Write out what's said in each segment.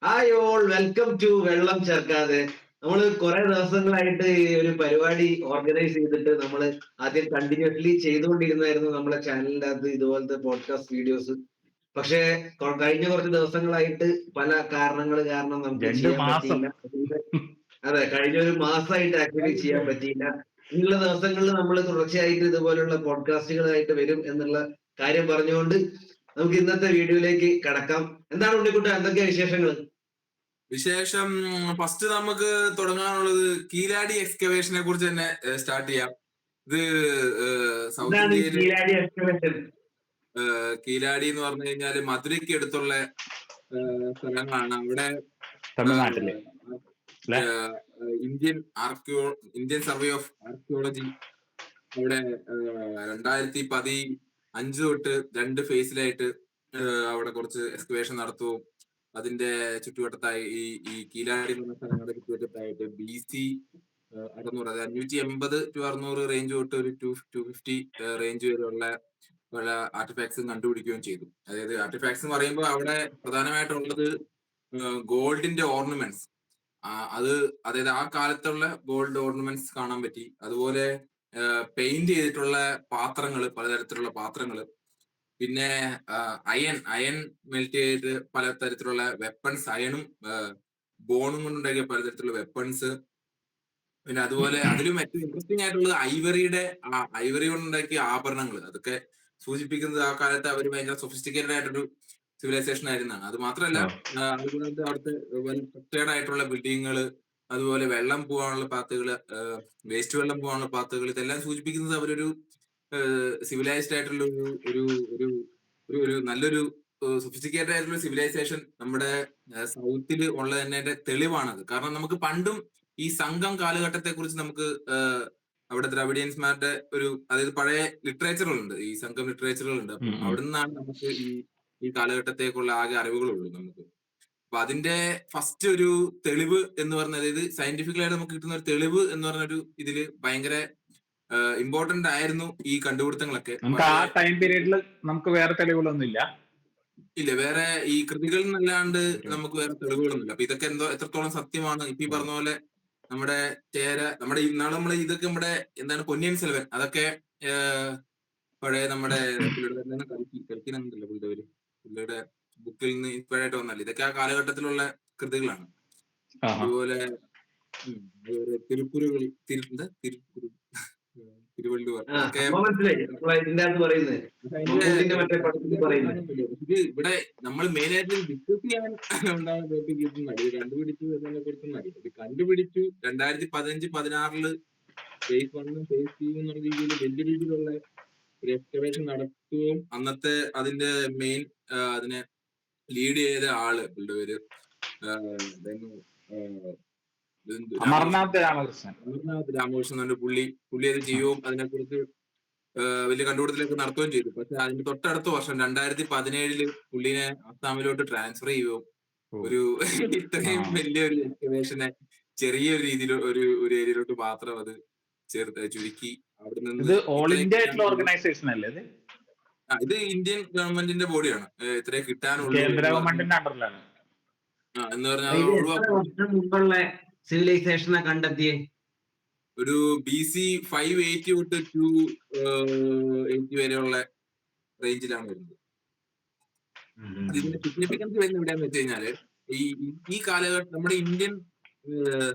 Hi all, welcome to വെള്ളം ചേർക്കാതെ. നമ്മൾ കുറെ ദിവസങ്ങളായിട്ട് ഈ ഒരു പരിപാടി ഓർഗനൈസ് ചെയ്തിട്ട് നമ്മൾ ആദ്യം കണ്ടിന്യൂസ്ലി ചെയ്തുകൊണ്ടിരുന്നായിരുന്നു നമ്മളെ ചാനലിന്റെ അകത്ത് ഇതുപോലത്തെ പോഡ്കാസ്റ്റ് വീഡിയോസ്. പക്ഷേ കഴിഞ്ഞ കുറച്ച് ദിവസങ്ങളായിട്ട് പല കാരണങ്ങൾ കാരണം നമുക്ക് ചെയ്യാൻ മാസം പറ്റിയില്ല. അതെ, കഴിഞ്ഞ ഒരു മാസമായിട്ട് ആക്ച്വലി ചെയ്യാൻ പറ്റിയില്ല. ഇനിയുള്ള ദിവസങ്ങളിൽ നമ്മൾ തുടർച്ചയായിട്ട് ഇതുപോലുള്ള പോഡ്കാസ്റ്റുകളായിട്ട് വരും എന്നുള്ള കാര്യം പറഞ്ഞുകൊണ്ട് നമുക്ക് ഇന്നത്തെ വീഡിയോയിലേക്ക് കടക്കാം. എന്താണ് ഉണ്ണിക്കുട്ട, എന്തൊക്കെയാ വിശേഷങ്ങൾ? വിശേഷം ഫസ്റ്റ് നമുക്ക് തുടങ്ങാനുള്ളത് കീലാടി എക്സ്കവേഷനെ കുറിച്ച് തന്നെ സ്റ്റാർട്ട് ചെയ്യാം. ഇത് സൗത്ത് ഇന്ത്യയിലെ കീലാടി എന്ന് പറഞ്ഞു കഴിഞ്ഞാല് മധുരയ്ക്ക് അടുത്തുള്ള സ്ഥലങ്ങളാണ്. അവിടെ തമിഴ്നാട്ടില് ഇന്ത്യൻ സർവേ ഓഫ് ആർക്കിയോളജി അവിടെ 2015 തൊട്ട് 2 ഫേസിലായിട്ട് അവിടെ കുറച്ച് എക്സ്കവേഷൻ നടത്തുകയും അതിന്റെ ചുറ്റുവട്ടത്തായി ഈ കീലാടി എന്ന സ്ഥലങ്ങളുടെ ചുറ്റുവട്ടത്തായിട്ട് BC 600, അതായത് 580 to 600 റേഞ്ച് തൊട്ട് ഒരു 250 റേഞ്ച് വരെയുള്ള പല ആർട്ടിഫാക്ട്സും കണ്ടുപിടിക്കുകയും ചെയ്തു. അതായത് ആർട്ടിഫാക്ട്സ് എന്ന് പറയുമ്പോൾ അവിടെ പ്രധാനമായിട്ടുള്ളത് ഗോൾഡിന്റെ ഓർണമെന്റ്സ്, അതായത് ആ കാലത്തുള്ള ഗോൾഡ് ഓർണമെന്റ്സ് കാണാൻ പറ്റി. അതുപോലെ പെയിന്റ് ചെയ്തിട്ടുള്ള പാത്രങ്ങൾ, പലതരത്തിലുള്ള പാത്രങ്ങൾ, പിന്നെ അയൺ മെൽറ്റ് ചെയ്ത് പലതരത്തിലുള്ള വെപ്പൺസ്, അയണും ബോണും കൊണ്ടുണ്ടാക്കിയ പലതരത്തിലുള്ള വെപ്പൺസ്. പിന്നെ അതുപോലെ അതിലും ഏറ്റവും ഇൻട്രസ്റ്റിംഗ് ആയിട്ടുള്ളത് ഐവറി കൊണ്ടുണ്ടാക്കിയ ആഭരണങ്ങൾ. അതൊക്കെ സൂചിപ്പിക്കുന്നത് ആ കാലത്ത് അവർ ഭയങ്കര സൊഫിസ്റ്റിക്കേറ്റഡ് ആയിട്ടൊരു സിവിലൈസേഷൻ ആയിരുന്നാണ്. അത് മാത്രമല്ല അതുകൂടാതെ അവിടുത്തെ വെൽ സ്ട്രക്ചേർഡ് ആയിട്ടുള്ള ബിൽഡിങ്ങുകൾ, അതുപോലെ വെള്ളം പോകാനുള്ള പാത്തുകൾ, വേസ്റ്റ് വെള്ളം പോകാനുള്ള പാത്തുകൾ, ഇതെല്ലാം സൂചിപ്പിക്കുന്നത് അവരൊരു സിവിലൈസ്ഡ് ആയിട്ടുള്ള ഒരു ഒരു ഒരു നല്ലൊരു സൊഫിസ്റ്റിക്കേറ്റഡ് ആയിട്ടുള്ള സിവിലൈസേഷൻ നമ്മുടെ സൗത്തിൽ ഉള്ളതിന്റെ തെളിവാണത്. കാരണം നമുക്ക് പണ്ടും ഈ സംഘം കാലഘട്ടത്തെ കുറിച്ച് നമുക്ക് അവിടെ ദ്രാവിഡിയൻസ്മാരുടെ അതായത് പഴയ ലിറ്ററേച്ചറുകളുണ്ട്, ഈ സംഘം ലിറ്ററേച്ചറുകളുണ്ട്. അപ്പം അവിടെ നിന്നാണ് നമുക്ക് ഈ കാലഘട്ടത്തേക്കുള്ള ആകെ അറിവുകളുള്ളൂ നമുക്ക്. അപ്പൊ അതിന്റെ ഫസ്റ്റ് ഒരു തെളിവ് എന്ന് പറഞ്ഞത്, അതായത് സയന്റിഫിക്കലായിട്ട് നമുക്ക് കിട്ടുന്ന ഒരു തെളിവ് എന്ന് പറഞ്ഞൊരു ഇതില് ഭയങ്കര ഇമ്പോർട്ടന്റ് ആയിരുന്നു ഈ കണ്ടുപിടുത്തങ്ങളൊക്കെ. ആ ടൈം പീരീഡിൽ നമുക്ക് വേറെ തെളിവുകളൊന്നും ഇല്ല, വേറെ ഈ കൃതികളിൽ നിന്നല്ലാണ്ട് നമുക്ക് വേറെ തെളിവുകളൊന്നുമില്ല. അപ്പൊ ഇതൊക്കെ എത്രത്തോളം സത്യമാണ്, ഇപ്പൊ ഈ പറഞ്ഞ പോലെ നമ്മുടെ ഇന്നാള് നമ്മൾ ഇതൊക്കെ നമ്മുടെ എന്താണ് പൊന്നിയിൻ സെൽവൻ, അതൊക്കെ പഴയ നമ്മുടെ കളിക്കുന്നുണ്ടല്ലോ പുള്ളിയുടെ ബുക്കിൽ നിന്ന് ഇൻസ്പയർഡ് ആയിട്ട് വന്നല്ലേ. ഇതൊക്കെ ആ കാലഘട്ടത്തിലുള്ള കൃതികളാണ്. അതുപോലെ തിരുവള്ളുവർ ഇവിടെ നമ്മൾ മെയിൻ ആയിട്ട് ഡിസ്കസ് ചെയ്യാൻ ഉണ്ടാകുന്ന ടോപ്പിക് ഇതൊന്നും ഇത് കണ്ടുപിടിച്ചു എന്നതിനെ കുറിച്ചൊന്നും അറിയാം. ഇത് കണ്ടുപിടിച്ചു 2015-16 ഫേസ് 1 ഫേസ് 2 എന്നുള്ള രീതിയിൽ വലിയ രീതിയിലുള്ള ഒരു എക്സ്കവേഷൻ നടത്തുകയും അന്നത്തെ അതിന്റെ മെയിൻ അതിനെ ലീഡ് ചെയ്ത ആള് പുള്ളിയുടെ പേര് അമർനാഥ് രാമകൃഷ്ണൻ എന്ന് പുള്ളി അത് ചെയ്യുകയും അതിനെക്കുറിച്ച് വലിയ കണ്ടുപിടുത്തലൊക്കെ നടത്തുകയും ചെയ്തു. പക്ഷെ അതിന്റെ തൊട്ടടുത്ത വർഷം 2017 പുള്ളിനെ അസ്സാമിലോട്ട് ട്രാൻസ്ഫർ ചെയ്യുകയും ഇത്രയും വലിയൊരു എക്സ്കവേഷനെ ചെറിയൊരു രീതിയിൽ ഒരു ഏരിയയിലോട്ട് മാത്രം അത് ചുരുക്കി അവിടെ നിന്ന് ഓൾ ഇന്ത്യ ആയിട്ടുള്ള ഓർഗനൈസേഷൻ അല്ലേ ഇത് ഇന്ത്യൻ ഗവൺമെന്റിന്റെ ബോഡിയാണ്. ഇത്രയും കിട്ടാനുള്ളൂ കേന്ദ്ര ഗവൺമെന്റിന്റെ അണ്ടറിലാണ് എന്ന് പറഞ്ഞാൽ സിവിലൈസേഷനെ കണ്ടെത്തിയേ ഒരു BC 580 തൊട്ട് 280 വരെയുള്ള റേഞ്ചിലാണ് വരുന്നത്. ഇതിന്റെ സിഗ്നിഫിക്കൻസ് വരുന്നത് എവിടെയാന്ന് വെച്ച് കഴിഞ്ഞാല് ഈ കാലഘട്ടം നമ്മുടെ ഇന്ത്യൻ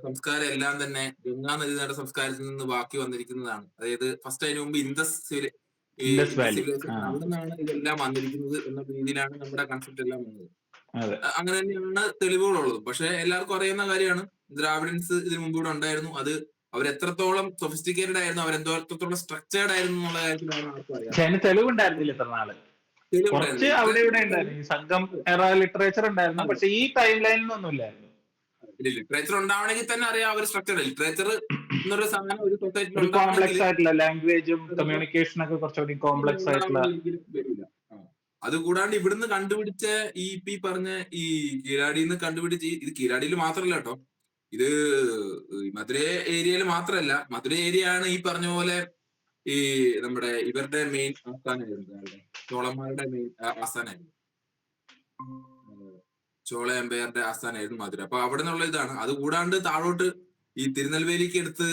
സംസ്കാരം എല്ലാം തന്നെ ഗംഗാ നദീതട സംസ്കാരത്തിൽ നിന്ന് ബാക്കി വന്നിരിക്കുന്നതാണ്. അതായത് ഫസ്റ്റ് അതിന് മുമ്പ് ഇൻഡസ് സിവിലൈസേഷൻ അവിടെ നിന്നാണ് ഇതെല്ലാം വന്നിരിക്കുന്നത് എന്ന രീതിയിലാണ് നമ്മുടെ കൺസെപ്റ്റ് എല്ലാം വന്നത്. അങ്ങനെ തന്നെയാണ് തെളിവുകളുള്ളത്. പക്ഷെ എല്ലാവർക്കും അറിയുന്ന കാര്യമാണ് ദ്രാവിഡൻസ് ഇതിനു മുമ്പ് ഇവിടെ ഉണ്ടായിരുന്നു. അത് അവരെത്രത്തോളം സൊഫിസ്റ്റിക്കേറ്റഡ് ആയിരുന്നു, അവരെത്രത്തോളം സ്ട്രക്ചേർഡ് ആയിരുന്നു എന്നുള്ള കാര്യത്തിലാണ് ആർക്കും അറിയാം. തെളിവുണ്ടായിരുന്നില്ല ഇത്ര നാള്. കുറച്ച് അവിടെ ഇവിടെ ഉണ്ടായിരുന്നു, സംഘം ലിറ്ററേച്ചർ ഉണ്ടായിരുന്നു. പക്ഷെ ഈ ടൈം ലൈനിലൊന്നും ഇല്ലായിരുന്നു. ലിറ്ററേച്ചർ ഉണ്ടാവണമെങ്കിൽ തന്നെ അറിയാം അവർ സ്ട്രക്ചേർഡ്. ലിറ്ററേച്ചർ എന്നൊരു സാധനം ഒരു സൊസൈറ്റിയിൽ കോംപ്ലക്സ് ആയിട്ടുള്ള ലാംഗ്വേജും കമ്മ്യൂണിക്കേഷൻ ഒക്കെ കുറച്ചുകൂടി കോംപ്ലക്സ് ആയിട്ടുള്ള വരില്ല. അതുകൂടാണ്ട് ഇവിടുന്ന് കണ്ടുപിടിച്ച ഈ പറഞ്ഞ ഈ കീലാടിന്ന് കണ്ടുപിടിച്ച് ഇത് കീലാടിയിൽ മാത്രമല്ല കേട്ടോ, ഇത് മധുര ഏരിയയിൽ മാത്രമല്ല. മധുര ഏരിയ ആണ് ഈ പറഞ്ഞ പോലെ ഈ നമ്മുടെ ഇവരുടെ മെയിൻ ആസ്ഥാനമായിരുന്നു, ചോളന്മാരുടെ മെയിൻ ആസ്ഥാനമായിരുന്നു. ചോള എംപയറിന്റെ ആസ്ഥാനമായിരുന്നു മധുര. അപ്പൊ അവിടെ നിന്നുള്ള ഇതാണ്. അത് കൂടാണ്ട് താഴോട്ട് ഈ തിരുനെൽവേലിക്ക് അടുത്ത്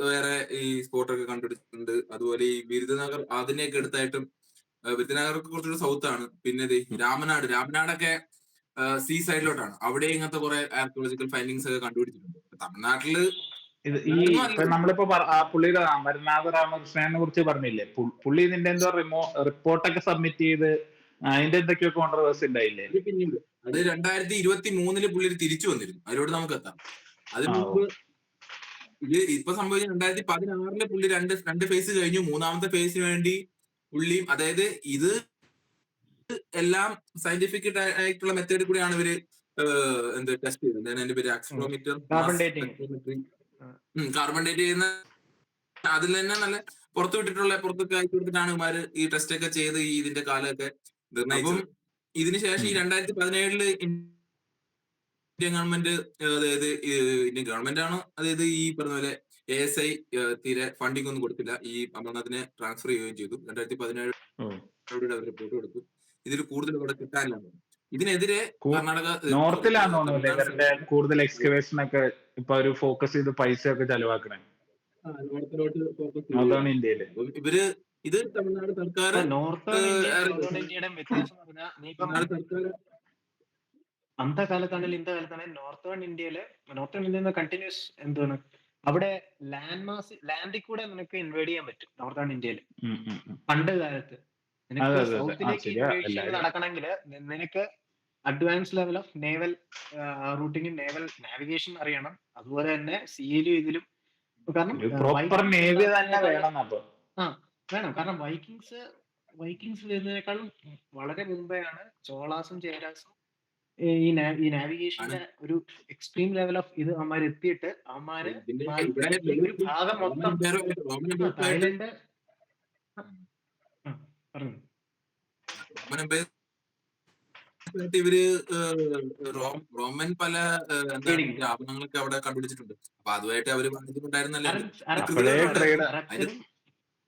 വേറെ ഈ സ്പോട്ടൊക്കെ കണ്ടുപിടിച്ചിട്ടുണ്ട്. അതുപോലെ ഈ ബിരുദനഗർ അതിനെയൊക്കെ അടുത്തായിട്ടും വിരുദനഗർക്ക് കുറച്ചുകൂടി സൗത്ത് ആണ്. പിന്നെ രാമനാടൊക്കെ സീ സൈഡിലോട്ടാണ്. അവിടെ ഇങ്ങനത്തെ കുറെ ആർക്കിയോളജിക്കൽ ഫൈൻഡിങ്സ് ഒക്കെ കണ്ടുപിടിച്ചിട്ടുണ്ട്. തമിഴ്നാട്ടില് ഇപ്പൊ നമ്മളിപ്പോ പുള്ളിയുടെ അമർനാഥ രാമകൃഷ്ണനെ കുറിച്ച് പറഞ്ഞില്ലേ, പുള്ളി ഇതിന്റെ എന്തോ റിപ്പോർട്ടൊക്കെ സബ്മിറ്റ് ചെയ്ത് അതിന്റെ എന്തൊക്കെയോ കോൺട്രവേഴ്സി ഉണ്ടായില്ലേ? പിന്നീട് അത് 2023 പുള്ളി തിരിച്ചു വന്നിരുന്നു. അതിലൂടെ നമുക്ക് എത്താം. അതിന് മുമ്പ് ഇത് ഇപ്പൊ സംഭവിച്ച 2016 പുള്ളി രണ്ട് ഫേസ് കഴിഞ്ഞു. മൂന്നാമത്തെ ഫേസിന് വേണ്ടി പുള്ളിയും, അതായത് ഇത് എല്ലാം സയന്റിഫിക് ആയിട്ടുള്ള മെത്തേഡിൽ കൂടിയാണ് ഇവര് ടെസ്റ്റ് ചെയ്തത്. അതിന്റെ പേര് ആക്സിലോമീറ്റർ, കാർബൺ ഡേറ്റ് ചെയ്യുന്ന. അതിൽ തന്നെ നല്ല പുറത്തൊക്കെ അയച്ചു കൊടുത്തിട്ടാണ് ഇവര് ഈ ടെസ്റ്റ് ഒക്കെ ചെയ്ത് ഇതിന്റെ കാലമൊക്കെ നിർണ്ണയിച്ചത്. ഇതിനുശേഷം ഈ 2017 ഇന്ത്യൻ ഗവൺമെന്റ്, അതായത് ഇന്ത്യൻ ഗവൺമെന്റ് ആണ്, അതായത് ഈ പറഞ്ഞ പോലെ ASI തീരെ ഫണ്ടിങ് ഒന്നും കൊടുത്തില്ല. ഈ അമർനാഥിനെ ട്രാൻസ്ഫർ ചെയ്യുകയും ചെയ്തു. 2017 അവർ റിപ്പോർട്ട് കൊടുത്തു. ഇതിൽ കൂടുതൽ ഇവിടെ കിട്ടാനില്ല. ഇതിനെതിരെ കർണാടക നോർത്തിലാണോ ഇവരുടെ കൂടുതൽ എക്സ്കവേഷൻ ഒക്കെ ഇപ്പൊ ഒരു ഫോക്കസ് ചെയ്ത് പൈസ ഒക്കെ ചെലവാക്കണേ? നോർത്താണ് ഇന്ത്യയില്. ഇവര് ഇത് തമിഴ്നാട് സർക്കാർ അന്ത കാലത്താണെങ്കിൽ ഇന്ത കാലത്താണെങ്കിൽ നോർത്തേൺ ഇന്ത്യയില് കണ്ടിന്യൂസ് എന്താണ് അവിടെ ലാൻഡിൽ കൂടെ നിനക്ക് ഇൻവേഡ് ചെയ്യാൻ പറ്റും നോർത്തേൺ ഇന്ത്യയില്. പണ്ട് കാലത്ത് നിനക്ക് സൗത്തിലേക്ക് ഇൻവേഷൻ നടക്കണമെങ്കിൽ നിനക്ക് അഡ്വാൻസ് ലെവൽ ഓഫ് നേവൽ റൂട്ടിങ്ങും നേവൽ നാവിഗേഷൻ അറിയണം. അതുപോലെ തന്നെ സിയിലും ഇതിലും. കാരണം വേണം. കാരണം വൈക്കിങ്സ് വരുന്നതിനേക്കാളും വളരെ മുമ്പെയാണ് ചോളാസും ചേരാസും ഈ നാവിഗേഷന്റെ ഒരു എക്സ്ട്രീം ലെവൽ ഓഫ് ഇത് അവന്മാർ എത്തിയിട്ട് അവന്മാര് ഒരു ഭാഗം മൊത്തം തായ്ലൻഡ് പറഞ്ഞു. ഇവര് റോമൻ പല ആഭരണങ്ങളൊക്കെ അവിടെ കണ്ടുപിടിച്ചിട്ടുണ്ട്. അപ്പൊ അതുമായിട്ട് അവര് പറഞ്ഞിട്ടുണ്ടായിരുന്നല്ലോ,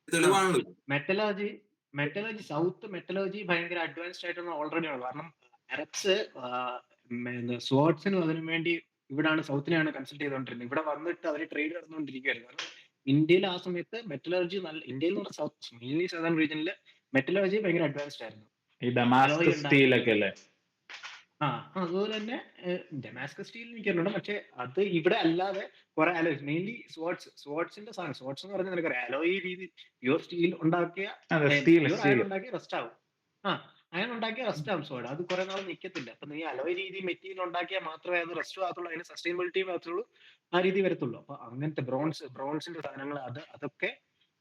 തെളിവാണല്ലോ. മെറ്റലർജി സൗത്ത് മെറ്റലർജി ഭയങ്കര അഡ്വാൻസ്ഡ് ആയിട്ടാണ് ഓൾറെഡി ഉള്ളത്. കാരണം അറബ്സ് സ്വാർട്സിനും അതിനു വേണ്ടി ഇവിടാണ് സൗത്തിനെയാണ് കൺസൾട്ട് ചെയ്തുകൊണ്ടിരുന്നത്. ഇവിടെ വന്നിട്ട് അവർ ട്രേഡ് നടന്നുകൊണ്ടിരിക്കുകയായിരുന്നു. കാരണം ഇന്ത്യയിൽ ആ സമയത്ത് മെറ്റലർജി ഇന്ത്യയിൽ നിന്ന് സൗത്ത് മെയിൻലി സദേൺ റീജിയനിൽ മെറ്റലർജി ഭയങ്കര അഡ്വാൻസ്ഡ് ആയിരുന്നു. അതുപോലെ തന്നെ ഡെമാസ്കസ് സ്റ്റീൽ എനിക്കറിയുണ്ട്. പക്ഷെ അത് ഇവിടെ അല്ലാതെ കുറെ അലോയ്സ്, മെയിൻലി സ്വാർട്സിന്റെ സാധനം. സ്വാർട്സ് എന്ന് പറഞ്ഞാൽ നിനക്ക് അലോയി രീതി പ്യൂർ സ്റ്റീൽ ഉണ്ടാക്കിയ റെസ്റ്റ് ആവും. അയൺ ഉണ്ടാക്കിയ റെസ്റ്റ് ആവും സ്വാർഡ്. അത് കുറെ നാൾ നിൽക്കത്തില്ല. അപ്പൊ നീ അലോയ് രീതി മെറ്റീരിയൽ ഉണ്ടാക്കിയാൽ മാത്രമേ അത് റെസ്റ്റ് ആകത്തുള്ളൂ, അതിന് സസ്റ്റൈനബിലിറ്റി മാത്രമേ ആ രീതി വരത്തുള്ളൂ. അപ്പൊ അങ്ങനത്തെ ബ്രോൺസിന്റെ സാധനങ്ങൾ അതൊക്കെ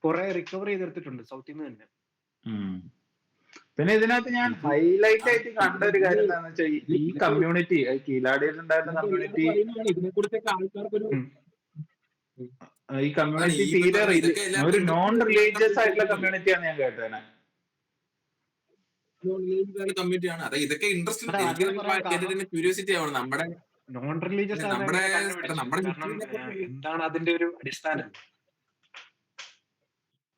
കുറെ റിക്കവർ ചെയ്തെടുത്തിട്ടുണ്ട് സൗത്തിൽ നിന്ന് തന്നെ. പിന്നെ ഇതിനകത്ത് ഞാൻ ഹൈലൈറ്റ് ആയിട്ട് കണ്ട ഒരു കാര്യം എന്താണെന്ന് വെച്ചാൽ ഈ കമ്മ്യൂണിറ്റി, കീലാടിയിൽ ഉണ്ടായിരുന്ന കമ്മ്യൂണിറ്റി, ഈ കമ്മ്യൂണിറ്റി തീരെ ഒരു നോൺ റിലീജിയസ് ആയിട്ടുള്ള കമ്മ്യൂണിറ്റിയാണ് ഞാൻ കേട്ടത്. കമ്മ്യൂണിറ്റിയാണ്. അതെ, ഇതൊക്കെ ഇൻട്രസ്റ്റിംഗ് ക്യൂരിയോസിറ്റി ആവണം. നമ്മുടെ നോൺ റിലീജിയസ് എന്താണ് അതിന്റെ ഒരു അടിസ്ഥാനം?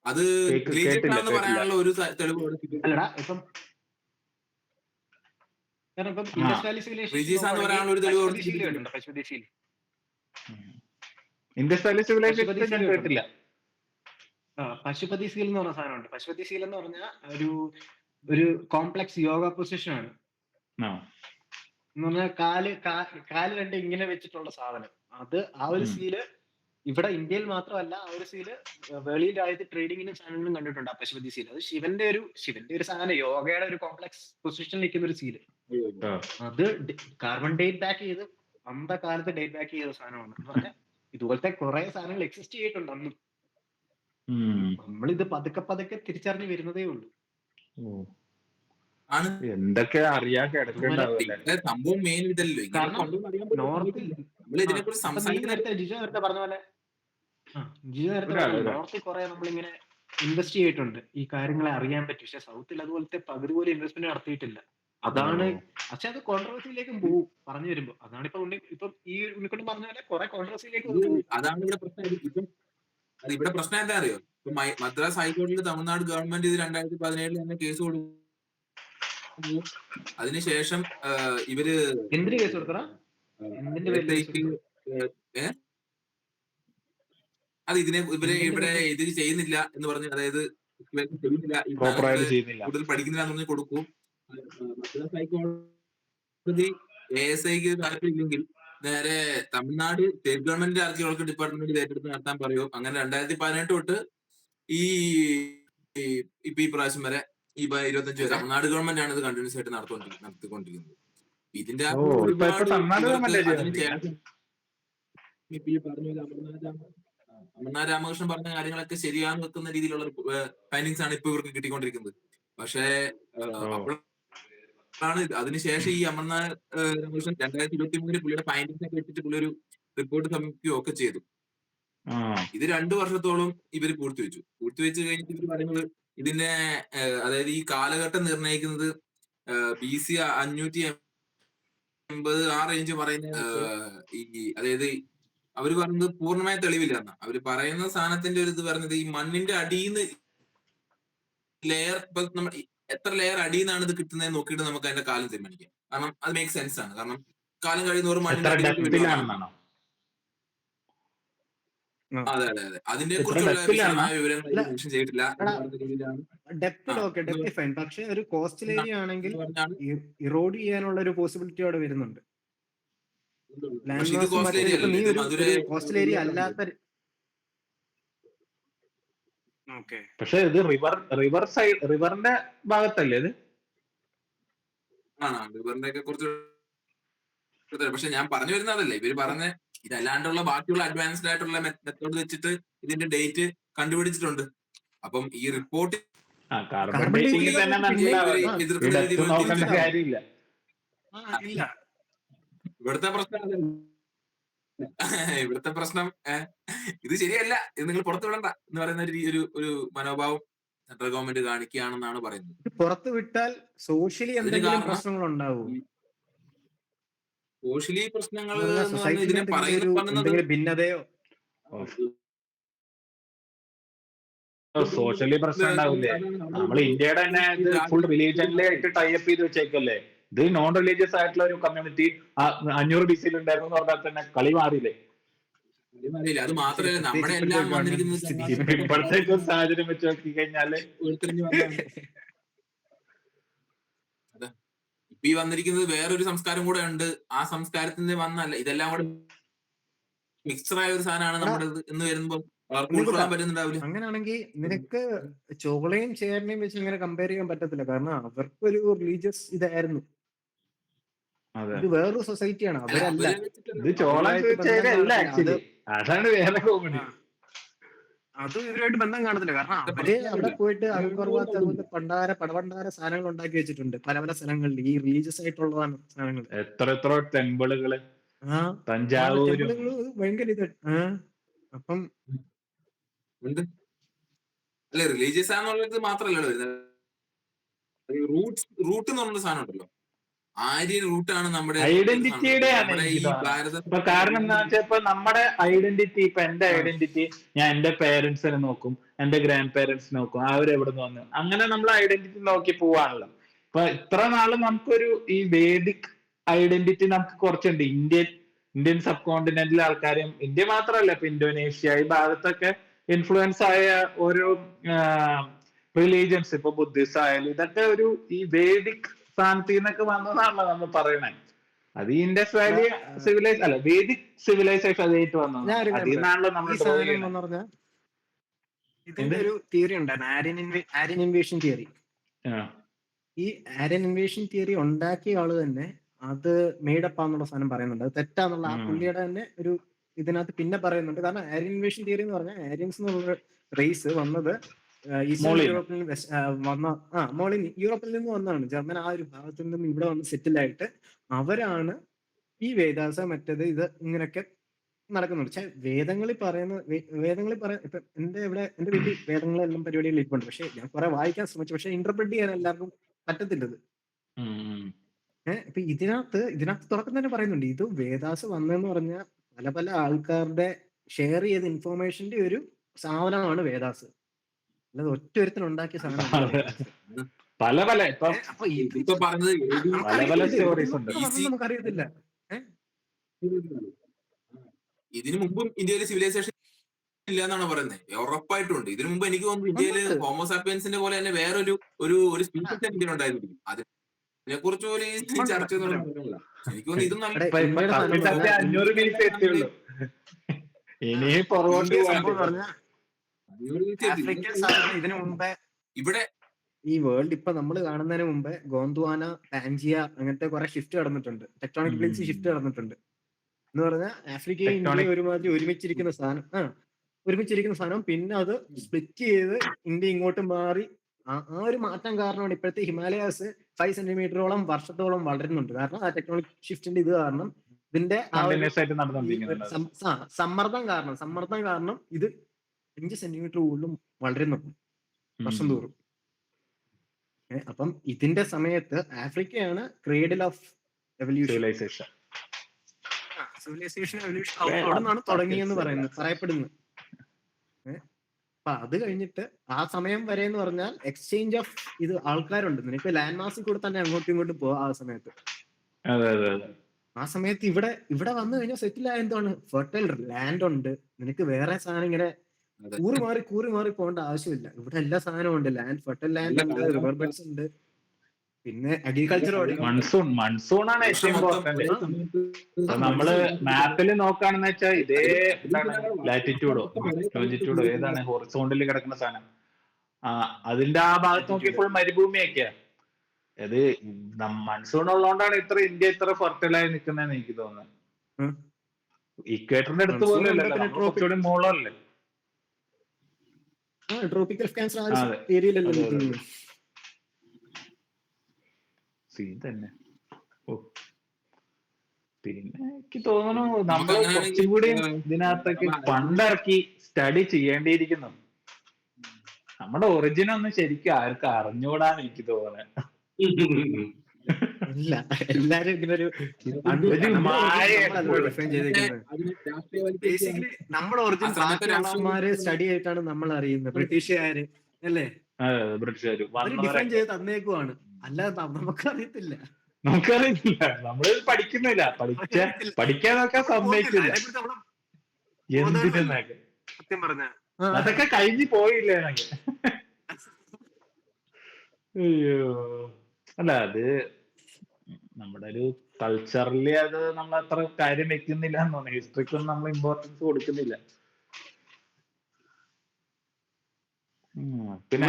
അത് പറയാനുള്ള ഒരു തെളിവ് അല്ലടാ. ഇപ്പം പശുപതി സീൽ എന്ന് പറഞ്ഞ സാധനമുണ്ട്. പശുപതി സീൽ എന്ന് പറഞ്ഞാൽ ഒരു കോംപ്ലക്സ് യോഗ പൊസിഷൻ ആണ്. എന്ന് പറഞ്ഞാൽ കാല് രണ്ട് ഇങ്ങനെ വെച്ചിട്ടുള്ള സാധനം. അത് ആ ഒരു സീല് ഇവിടെ ഇന്ത്യയിൽ മാത്രമല്ല, ആ ഒരു സീല് വെളിയിൽ രാജ്യത്ത് ട്രേഡിങ്ങിനും സാധനങ്ങളും കണ്ടിട്ടുണ്ട്. ആ പശുപതി സീൽ അത് ശിവന്റെ ഒരു സാധനം, യോഗയുടെ ഒരു കോംപ്ലക്സ് പൊസിഷനിൽ നിൽക്കുന്ന ഒരു സീല്. അത് കാർബൺ ഡേറ്റ് ബാക്ക് ചെയ്ത് കാലത്ത് ഡേറ്റ് ബാക്ക് ചെയ്ത സാധനമാണ്. ഇതുപോലത്തെ കുറെ സാധനങ്ങൾ എക്സിസ്റ്റ് ചെയ്തിട്ടുണ്ട് അന്നും. നമ്മളിത് പതുക്കെ തിരിച്ചറിഞ്ഞ് വരുന്നതേ ഉള്ളൂ. എന്തൊക്കെ അറിയാൻ സംഭവം മെയിൻ ഇതല്ലോ. ജിജോ നേരത്തെ പറഞ്ഞ പോലെ നോർത്തിൽ കുറെ നമ്മളിങ്ങനെ ഇൻവെസ്റ്റ് ചെയ്തിട്ടുണ്ട്, ഈ കാര്യങ്ങളെ അറിയാൻ പറ്റും. പക്ഷെ സൗത്തിൽ അതുപോലത്തെ പകുതി പോലെ ഇൻവെസ്റ്റ്മെന്റ് നടത്തിയിട്ടില്ല. അതാണ്. പക്ഷെ അത് കോൺട്രവേഴ്സിയിലേക്കും പോകും പറഞ്ഞു വരുമ്പോ. അതാണ് ഇപ്പം ഈ ഉണ്ണിക്കൊണ്ട് പറഞ്ഞ പോലെ കുറെ കോൺട്രവേഴ്സിയിലേക്ക് പോകും. അതാണ് ഇവിടെ പ്രശ്നം. ഇവിടെ പ്രശ്നം എന്താ അറിയോ? ഇപ്പൊ മദ്രാസ് ഹൈക്കോടതിയിൽ തമിഴ്നാട് ഗവൺമെന്റ് ഇത് 2017 തന്നെ കേസ് കൊടുക്കും. അതിനുശേഷം ഇവര് എന്തിന് കേസ് കൊടുത്തടാ? എന്തിന്റെ പേരിൽ കേസ് SIക്ക് അത് ഇവരെ ഇവിടെ ഇത് ചെയ്യുന്നില്ല എന്ന് പറഞ്ഞ്, അതായത് ചെയ്യുന്നില്ല, ഈ പ്രോപ്പറായിട്ട് സാധനങ്ങള് ചെയ്യുന്നില്ല. കൂടുതൽ പഠിക്കുന്നില്ല എന്ന് പറഞ്ഞ് കൊടുക്കും. മദ്രാസ് ഹൈക്കോടതി ASIക്ക് താല്പര്യമില്ലെങ്കിൽ നേരെ Tamil Nadu state government archaeology department ഏറ്റെടുത്ത് നടത്താൻ പറയും. അങ്ങനെ 2018 തൊട്ട് ഇപ്പൊ ഈ പ്രാവശ്യം വരെ ഈ 25 വരെ തമിഴ്നാട് ഗവൺമെന്റ് ആണ് ഇത് കണ്ടിന്യൂസ് ആയിട്ട് നടത്തിക്കൊണ്ടിരിക്കുന്നത്. ഇതിന്റെ ഓ, ഇപ്പൊ തമിഴ്നാട് ഇവർക്ക് ഗവൺമെന്റ് അതിനുശേഷം ഇപ്പൊ ഈ പറഞ്ഞ അമർനാഥ് രാമകൃഷ്ണൻ പറഞ്ഞ കാര്യങ്ങളൊക്കെ ശരിയാന്ന് വെക്കുന്ന രീതിയിലുള്ള ഫൈൻഡിങ്സ് ആണ് ഇപ്പൊ ഇവർക്ക് കിട്ടിക്കൊണ്ടിരിക്കുന്നത്. പക്ഷേ അപ്പോഴാണ് അതിനുശേഷം ഈ അമർനാഥ് രാമകൃഷ്ണൻ 2023 പുള്ളിയുടെ ഫൈൻഡിങ്സ് ഒക്കെ വെച്ചിട്ട് പുള്ളി ഒരു റിപ്പോർട്ട് സമർപ്പിക്കുകയോ ഒക്കെ ചെയ്തു. ഇത് 2 വർഷത്തോളം ഇവര് പൂഴ്ത്തിവെച്ച് കഴിഞ്ഞിട്ട് ഇവർ പറയുന്നത് ഇതിന്റെ അതായത് ഈ കാലഘട്ടം നിർണ്ണയിക്കുന്നത് BC 580 ആ റേഞ്ച് പറയുന്ന ഈ അതായത് അവര് പറയുന്നത് പൂർണ്ണമായ തെളിവില്ല എന്നാ അവര് പറയുന്ന സാധനത്തിന്റെ ഒരു ഇത് പറഞ്ഞത് ഈ മണ്ണിന്റെ അടിയിൽ നിന്ന് ലെയർ, ഇപ്പൊ നമ്മൾ എത്ര ലെയർ അടിയിൽ നിന്നാണ് ഇത് കിട്ടുന്നത് നോക്കിയിട്ട് നമുക്ക് അതിന്റെ കാലം തീരുമാനിക്കാം. കാരണം അത് മേക്ക് സെൻസ് ആണ്. കാരണം കാലം കഴിയുന്നവരും മണ്ണിന്റെ അടിയിലാണ്. അതെ അതെ അതെ, അതിനെ കുറിച്ചുള്ള വിശദമായ വിവരങ്ങൾ മെൻഷൻ ചെയ്തിട്ടില്ല. ഡെപ്ത് ഫൈൻ, പക്ഷെ ഒരു കോസ്റ്റൽ ഏരിയ ആണെങ്കിൽ ഇറോഡ് ചെയ്യാനുള്ള ഒരു പോസിബിലിറ്റി അവിടെ വരുന്നുണ്ട്. കോസ്റ്റൽ ഏരിയ അല്ലാത്ത, പക്ഷെ ഇത് റിവർ സൈഡ്, റിവറിന്റെ ഭാഗത്തല്ലേ ഇത്? റിവറിന്റെ ഒക്കെ കുറിച്ച്. പക്ഷെ ഞാൻ പറഞ്ഞു വരുന്നതല്ലേ ഇവര് പറഞ്ഞ ഇതല്ലാണ്ടുള്ള ബാക്കിയുള്ള അഡ്വാൻസ്ഡ് ആയിട്ടുള്ള മെത്തേഡ് വെച്ചിട്ട് ഇതിന്റെ ഡേറ്റ് കണ്ടുപിടിച്ചിട്ടുണ്ട്. അപ്പം ഈ റിപ്പോർട്ട് ഇവിടുത്തെ പ്രശ്നം ഇത് ശരിയല്ല, ഇത് നിങ്ങൾ പുറത്തു വിടണ്ട എന്ന് പറയുന്ന ഒരു മനോഭാവം സെൻട്രൽ ഗവൺമെന്റ് കാണിക്കുകയാണെന്നാണ് പറയുന്നത്. പുറത്തു വിട്ടാൽ സോഷ്യലി എന്തെങ്കിലും പ്രശ്നങ്ങൾ ഉണ്ടാവും. സോഷ്യലി പ്രശ്നങ്ങൾ ഭിന്നതയോ സോഷ്യലി പ്രശ്നം ഉണ്ടാവില്ലേ? നമ്മൾ ഇന്ത്യയുടെ തന്നെ ഫുൾ റിലീജിയനിലായിട്ട് ടൈപ്പ് ചെയ്ത് വെച്ചേക്കല്ലേ. ഇത് നോൺ റിലീജിയസ് ആയിട്ടുള്ള ഒരു കമ്മ്യൂണിറ്റി 500 BC ഉണ്ടായിരുന്നു എന്ന് പറഞ്ഞാൽ തന്നെ കളി മാറിയില്ലേ? അത് മാത്രമല്ല നമ്മുടെ എല്ലാം ഇപ്പോഴത്തേക്ക് ഒരു സാഹചര്യം വെച്ച് നോക്കി കഴിഞ്ഞാല് ഇപ്പൊ ഈ വന്നിരിക്കുന്നത് വേറൊരു സംസ്കാരം കൂടെ ഉണ്ട്. ആ സംസ്കാരത്തിന്റെ വന്നല്ല, ഇതെല്ലാം കൂടെ മിക്സറായ ഒരു സാധനമാണ് നമ്മുടെ എന്ന് വരുമ്പോ ഉൾക്കൊള്ളാൻ പറ്റുന്നുണ്ടാവില്ല. അങ്ങനെയാണെങ്കിൽ നിനക്ക് ചോളയും ചേരനെയും വെച്ച് ഇങ്ങനെ കമ്പയർ ചെയ്യാൻ പറ്റത്തില്ല. കാരണം അവർക്കൊരു റിലീജിയസ് ഇതായിരുന്നു, ഇത് വേറൊരു സൊസൈറ്റിയാണ്. അവരല്ല, ഇത് അതാണ് വേറെ കോമഡി. അതും ഇവരുമായിട്ട് ബന്ധം കാണത്തില്ല. കാരണം അവര് അവിടെ പോയിട്ട് അൽഖർവാത്ത് അതുപോലെ പടവണ്ടാര സാധനങ്ങൾ ഉണ്ടാക്കി വെച്ചിട്ടുണ്ട് പല പല സ്ഥലങ്ങളിൽ, ഈ റിലീജിയസ് ആയിട്ടുള്ളതാണ് സാധനങ്ങൾ. എത്ര ടെമ്പിളുകള്, തഞ്ചാവൂര് ഭയങ്കര ഇത്. അപ്പം അല്ലെ റിലീജിയസ് ആണെന്നുള്ളത് മാത്രമല്ലല്ലോ, റൂട്ട് എന്ന് പറഞ്ഞ സാധനം ഉണ്ടല്ലോ, ആര്യൻ റൂട്ടാണ് നമ്മുടെ ഐഡന്റിറ്റിയുടെ. കാരണം എന്താ വെച്ചാൽ ഇപ്പൊ നമ്മുടെ ഐഡന്റിറ്റി, ഇപ്പൊ എന്റെ ഐഡന്റിറ്റി ഞാൻ എന്റെ പേരൻസിനെ നോക്കും, എന്റെ ഗ്രാൻഡ് പേരൻസ് നോക്കും, അവരെവിടെ നിന്ന് വന്നു, അങ്ങനെ നമ്മൾ ഐഡന്റിറ്റി നോക്കി പോവാണല്ലോ. ഇപ്പൊ ഇത്ര നാള് നമുക്കൊരു ഈ വേദിക് ഐഡന്റിറ്റി നമുക്ക് കുറച്ചുണ്ട്. ഇന്ത്യൻ സബ് കോണ്ടിനെന്റിലെ ആൾക്കാരും, ഇന്ത്യ മാത്രമല്ല, ഇപ്പൊ ഇന്തോനേഷ്യ ഈ ഭാഗത്തൊക്കെ ഇൻഫ്ലുവൻസ് ആയ ഓരോ റിലീജിയൻസ്, ഇപ്പൊ ബുദ്ധിസ്റ്റ് ആയാലും ഇതൊക്കെ ഒരു ഈ വേദിക് സ്ഥാനത്തിൽ നിന്നൊക്കെ വന്നതാണല്ലോ നമ്മൾ പറയണേ. അത് ഇൻഡസ് വാലി അല്ല വേദിക് സിവിലൈസേഷൻ അതായിട്ട് വന്നത്. അതിനാണല്ലോ നമ്മൾ ഇതിന്റെ ഒരു തിയറി ഉണ്ടായിരുന്നു, ആര്യൻ ഇൻവേഷൻ തിയറി. ഈ ആര്യൻ ഇൻവേഷൻ തിയറി ഉണ്ടാക്കിയ ആള് തന്നെ അത് മേഡപ്പാന്നുള്ള സാധനം പറയുന്നുണ്ട്. അത് തെറ്റാന്നുള്ള ആ പുള്ളിയുടെ തന്നെ ഒരു ഇതിനകത്ത് പിന്നെ പറയുന്നുണ്ട്. കാരണം ആര്യൻ ഇൻവേഷൻ തിയറി എന്ന് പറഞ്ഞാൽ ആര്യൻസ് എന്നുള്ള റേസ് വന്നത് ഈസ്റ്റേൺ യൂറോപ്പിൽ യൂറോപ്പിൽ നിന്ന് വന്നതാണ്. ജർമ്മൻ ആ ഒരു ഭാഗത്തു നിന്നും ഇവിടെ വന്ന് സെറ്റിൽ ആയിട്ട് അവരാണ് ഈ വേദാസ മറ്റേത് ഇത് ഇങ്ങനെയൊക്കെ നടക്കുന്നുണ്ട്. പക്ഷെ വേദങ്ങളിൽ ഇപ്പൊ എന്റെ വീട്ടിൽ വേദങ്ങളെല്ലാം പരിപാടികൾ ഇരിപ്പുണ്ട്. പക്ഷെ ഞാൻ കുറെ വായിക്കാൻ ശ്രമിച്ചു, പക്ഷെ ഇന്റർപ്രറ്റ് ചെയ്യാൻ എല്ലാവർക്കും പറ്റത്തില്ലത്. ഇപ്പൊ ഇതിനകത്ത് തുടക്കം തന്നെ പറയുന്നുണ്ട്, ഇത് വേദാസ് വന്നെന്ന് പറഞ്ഞാൽ പല പല ആൾക്കാരുടെ ഷെയർ ചെയ്ത ഇൻഫോർമേഷന്റെ ഒരു സാധനമാണ് വേദാസ്, അല്ലാതെ ഒറ്റ ഒരുത്തിന് ഉണ്ടാക്കിയ സാധനമാണ്. പല ഇപ്പൊ അപ്പൊ ഇതിപ്പോ പറഞ്ഞത് പല സ്റ്റോറീസ് ഉണ്ട്. നമുക്കറിയത്തില്ല. ഇതിനു മുമ്പും ഇന്ത്യയിൽ സിവിലൈസേഷൻ ഇല്ല എന്നാണ് പറയുന്നത്. ഉറപ്പായിട്ടുണ്ട്. ഇതിനു മുമ്പ് എനിക്ക് തോന്നുന്നു ഇന്ത്യയിൽ ഹോമോസാപ്പിയൻസിന്റെ പോലെ തന്നെ വേറൊരു ഒരു സ്പീഷീസ് ഇന്ത്യയിൽ ഉണ്ടായിരുന്നു. അതിനെ കുറിച്ച് ഒരു ചർച്ച ഒന്നും നടക്കുന്നില്ല. എനിക്ക് തോന്നുന്നു ഇതും നല്ല 500 BC എത്തിയുള്ളൂ. ഇനി പുറകോട്ട് ആഫ്രിക്കൻ സാധനം ഇതിനു മുമ്പേ ഇവിടെ ഈ വേൾഡ് ഇപ്പൊ നമ്മൾ കാണുന്നതിന് മുമ്പേ ഗോന്ദ്വാന, പാൻജിയ അങ്ങനത്തെ കുറെ ഷിഫ്റ്റ് നടന്നിട്ടുണ്ട്. ടെക്ടോണിക് പ്ലേറ്റ്സ് ഷിഫ്റ്റ് നടന്നിട്ടുണ്ട് എന്ന് പറഞ്ഞാൽ ആഫ്രിക്കയും ഇന്ത്യയും ഒരുമാതിരി ഒരുമിച്ചിരിക്കുന്ന സാധനം പിന്നെ അത് സ്പ്ലിറ്റ് ചെയ്ത് ഇന്ത്യ ഇങ്ങോട്ട് മാറി. ആ ഒരു മാറ്റം കാരണമാണ് ഇപ്പോഴത്തെ ഹിമാലയാസ് 5 സെന്റിമീറ്ററോളം വർഷത്തോളം വളരുന്നുണ്ട്. കാരണം ആ ടെക്ടോണിക് ഷിഫ്റ്റിന്റെ ഇത് കാരണം, ഇതിന്റെ സമ്മർദ്ദം കാരണം ഇത് 5 സെന്റിമീറ്റർ കൂടുതലും വളരുന്നുണ്ട് വർഷം തോറും. അപ്പം ഇതിന്റെ സമയത്ത് ആഫ്രിക്കയാണ് ക്രേഡിൽ ഓഫ് സിവിലൈസേഷൻ അവിടെന്നാണ് തുടങ്ങിയെന്ന് പറയപ്പെടുന്നു. അപ്പൊ അത് കഴിഞ്ഞിട്ട് ആ സമയം വരെ എന്ന് പറഞ്ഞാൽ എക്സ്ചേഞ്ച് ഓഫ് ഇത് ആൾക്കാരുണ്ട്. നിനക്ക് ലാൻഡ് മാസിൽ കൂടെ തന്നെ അങ്ങോട്ടും ഇങ്ങോട്ടും പോവാ. ആ സമയത്ത് ഇവിടെ വന്നു കഴിഞ്ഞാൽ സെറ്റിൽ ആയ എന്താണ് ഫെർട്ടൈൽ ലാൻഡ് ഉണ്ട്. നിനക്ക് വേറെ സാധനം ഇങ്ങനെ കൂറി മാറി പോകേണ്ട ആവശ്യമില്ല. ഇവിടെ എല്ലാ സാധനവും ഉണ്ട്. ഫെർട്ടൈൽ ലാൻഡ് ഉണ്ട്, റിവർ ബെഡ്സ് ഉണ്ട്, പിന്നെ അഗ്രികൾച്ചർ. മൺസൂൺ ആണ് ഏറ്റവും ഇമ്പോർട്ടന്റ്. നമ്മള് മാപ്പിൽ നോക്കുകയാണെന്ന് വെച്ചാൽ ഇതേ ലാറ്റിറ്റ്യൂഡോ ലോഞ്ചിറ്റ്യൂഡോ ഏതാണ് ഹൊറിസോണ്ടലിൽ കിടക്കുന്ന സാധനം, അതിന്റെ ആ ഭാഗത്ത് നോക്കി ഫുൾ മരുഭൂമിയൊക്കെയാ. അത് മൺസൂൺ ഉള്ളതുകൊണ്ടാണ് ഇന്ത്യ ഇത്ര ഫെർട്ടൈലായി നിൽക്കുന്നതെന്ന് എനിക്ക് തോന്നുന്നത്. ഇക്വേറ്ററിന്റെ അടുത്ത് പോലും അല്ലല്ലോ, കുറച്ചുകൂടി മുകളിലല്ലേ. ട്രോപ്പിക്കൽ ക്യാൻസർ ഏരിയയിലല്ലേ തന്നെ. പിന്നെ എനിക്ക് തോന്നുന്നു നമ്മൾ കുറച്ചും കൂടി ഇതിനകത്തേക്ക് പണ്ടിറക്കി സ്റ്റഡി ചെയ്യേണ്ടിയിരിക്കുന്നു. നമ്മുടെ ഒറിജിൻ ഒന്നും ശരിക്കും ആർക്കും അറിഞ്ഞുകൂടാന്ന് എനിക്ക് തോന്നുന്നത്. ഇല്ല, എല്ലാരും ഇങ്ങനെ ഒരു നമ്മുടെ ഒറിജിനൽ സ്റ്റഡി ആയിട്ടാണ് നമ്മൾ അറിയുന്നത്. ബ്രിട്ടീഷുകാര് അല്ലേ, ബ്രിട്ടീഷുകാര് ഡിഫൈൻ ചെയ്ത് തന്നേക്കുവാണ്. അല്ലാതെ നമുക്കറിയത്തില്ല. നമ്മള് പഠിക്കുന്നില്ല. പഠിക്കാനൊക്കെ സമ്മതിക്കില്ല. എന്തിനൊക്കെ സത്യം പറഞ്ഞ അതൊക്കെ കഴിഞ്ഞു പോയില്ലേ എന്നൊക്കെ. അയ്യോ, അല്ല അത് നമ്മുടെ ഒരു കൾച്ചറലി അത് നമ്മൾ അത്ര കാര്യം വെക്കുന്നില്ല എന്ന് തോന്നുന്നു. ഹിസ്റ്ററിക്കൊന്നും നമ്മൾ ഇമ്പോർട്ടൻസ് കൊടുക്കുന്നില്ല. പിന്നെ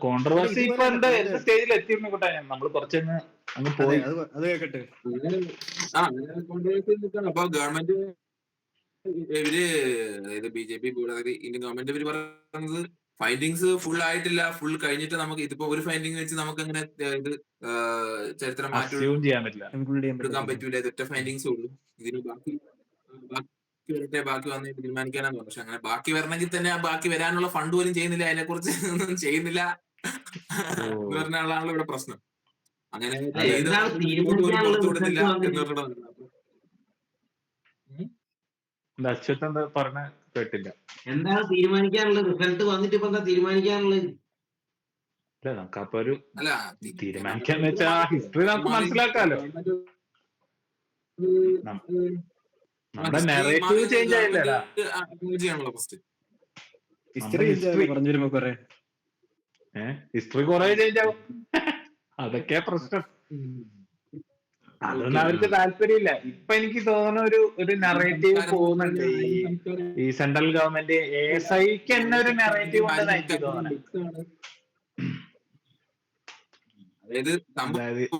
കോൺട്രവേഴ്സി ഇപ്പൊ എന്ത് സ്റ്റേജിൽ എത്തിയിരുന്നു കൂട്ടാ. നമ്മൾ കുറച്ചങ്ങ് പോയി. അത് കേക്കട്ടെ. അപ്പൊ ഗവൺമെന്റ് BJP ഇന്ത്യൻ ഗവൺമെന്റ് ഇവര് പറയുന്നത് ഫൈൻഡിങ്സ് ഫുൾ ആയിട്ടില്ല, ഫുൾ കഴിഞ്ഞിട്ട് നമുക്ക് ഇതിപ്പോ ഒരു ഫൈൻഡിങ് വെച്ച് നമുക്ക് അങ്ങനെ ഇത് ചരിത്രം എടുക്കാൻ പറ്റൂല. ഒറ്റ ഫൈൻഡിങ്സേ ഉള്ളൂ. ഇതിന് ബാക്കി വന്ന് തീരുമാനിക്കാനാന്ന് പറഞ്ഞു. പക്ഷെ അങ്ങനെ ബാക്കി വരണമെങ്കിൽ തന്നെ ബാക്കി വരാനുള്ള ഫണ്ട് പോലും ചെയ്യുന്നില്ല, അതിനെ കുറിച്ച് ഒന്നും ചെയ്യുന്നില്ല എന്ന് പറഞ്ഞ ആളാണല്ലോ ഇവിടെ പ്രശ്നം. അങ്ങനെ പറഞ്ഞ കേട്ടില്ല. എന്താണ് തീരുമാനിക്കാനുള്ളത്? റിസൾട്ട് വന്നിട്ട് ഇപ്പൊ എന്താ തീരുമാനിക്കാനുള്ളത്? നമുക്കപ്പൊ ഒരു തീരുമാനിക്കാന്ന് വെച്ചാ ഹിസ്റ്ററി നമുക്ക് മനസ്സിലാക്കാലോ. നമ്മുടെ നെറേറ്റീവ് ചേഞ്ച് ആയില്ലടാ. ഹിസ്റ്ററി കുറെ ചേഞ്ച് ആവും. അതൊക്കെ പ്രശ്നം. അതൊന്നും അവർക്ക് താല്പര്യമില്ല. ഇപ്പൊ എനിക്ക് തോന്നുന്ന ഒരു നെറേറ്റീവ് പോകുന്നുണ്ട്. ഈ സെൻട്രൽ ഗവൺമെന്റ് ASIക്ക് തന്നെ ഒരു നെറേറ്റീവ് ഉണ്ടെന്ന് എനിക്ക് തോന്നുന്നത്. അതായത്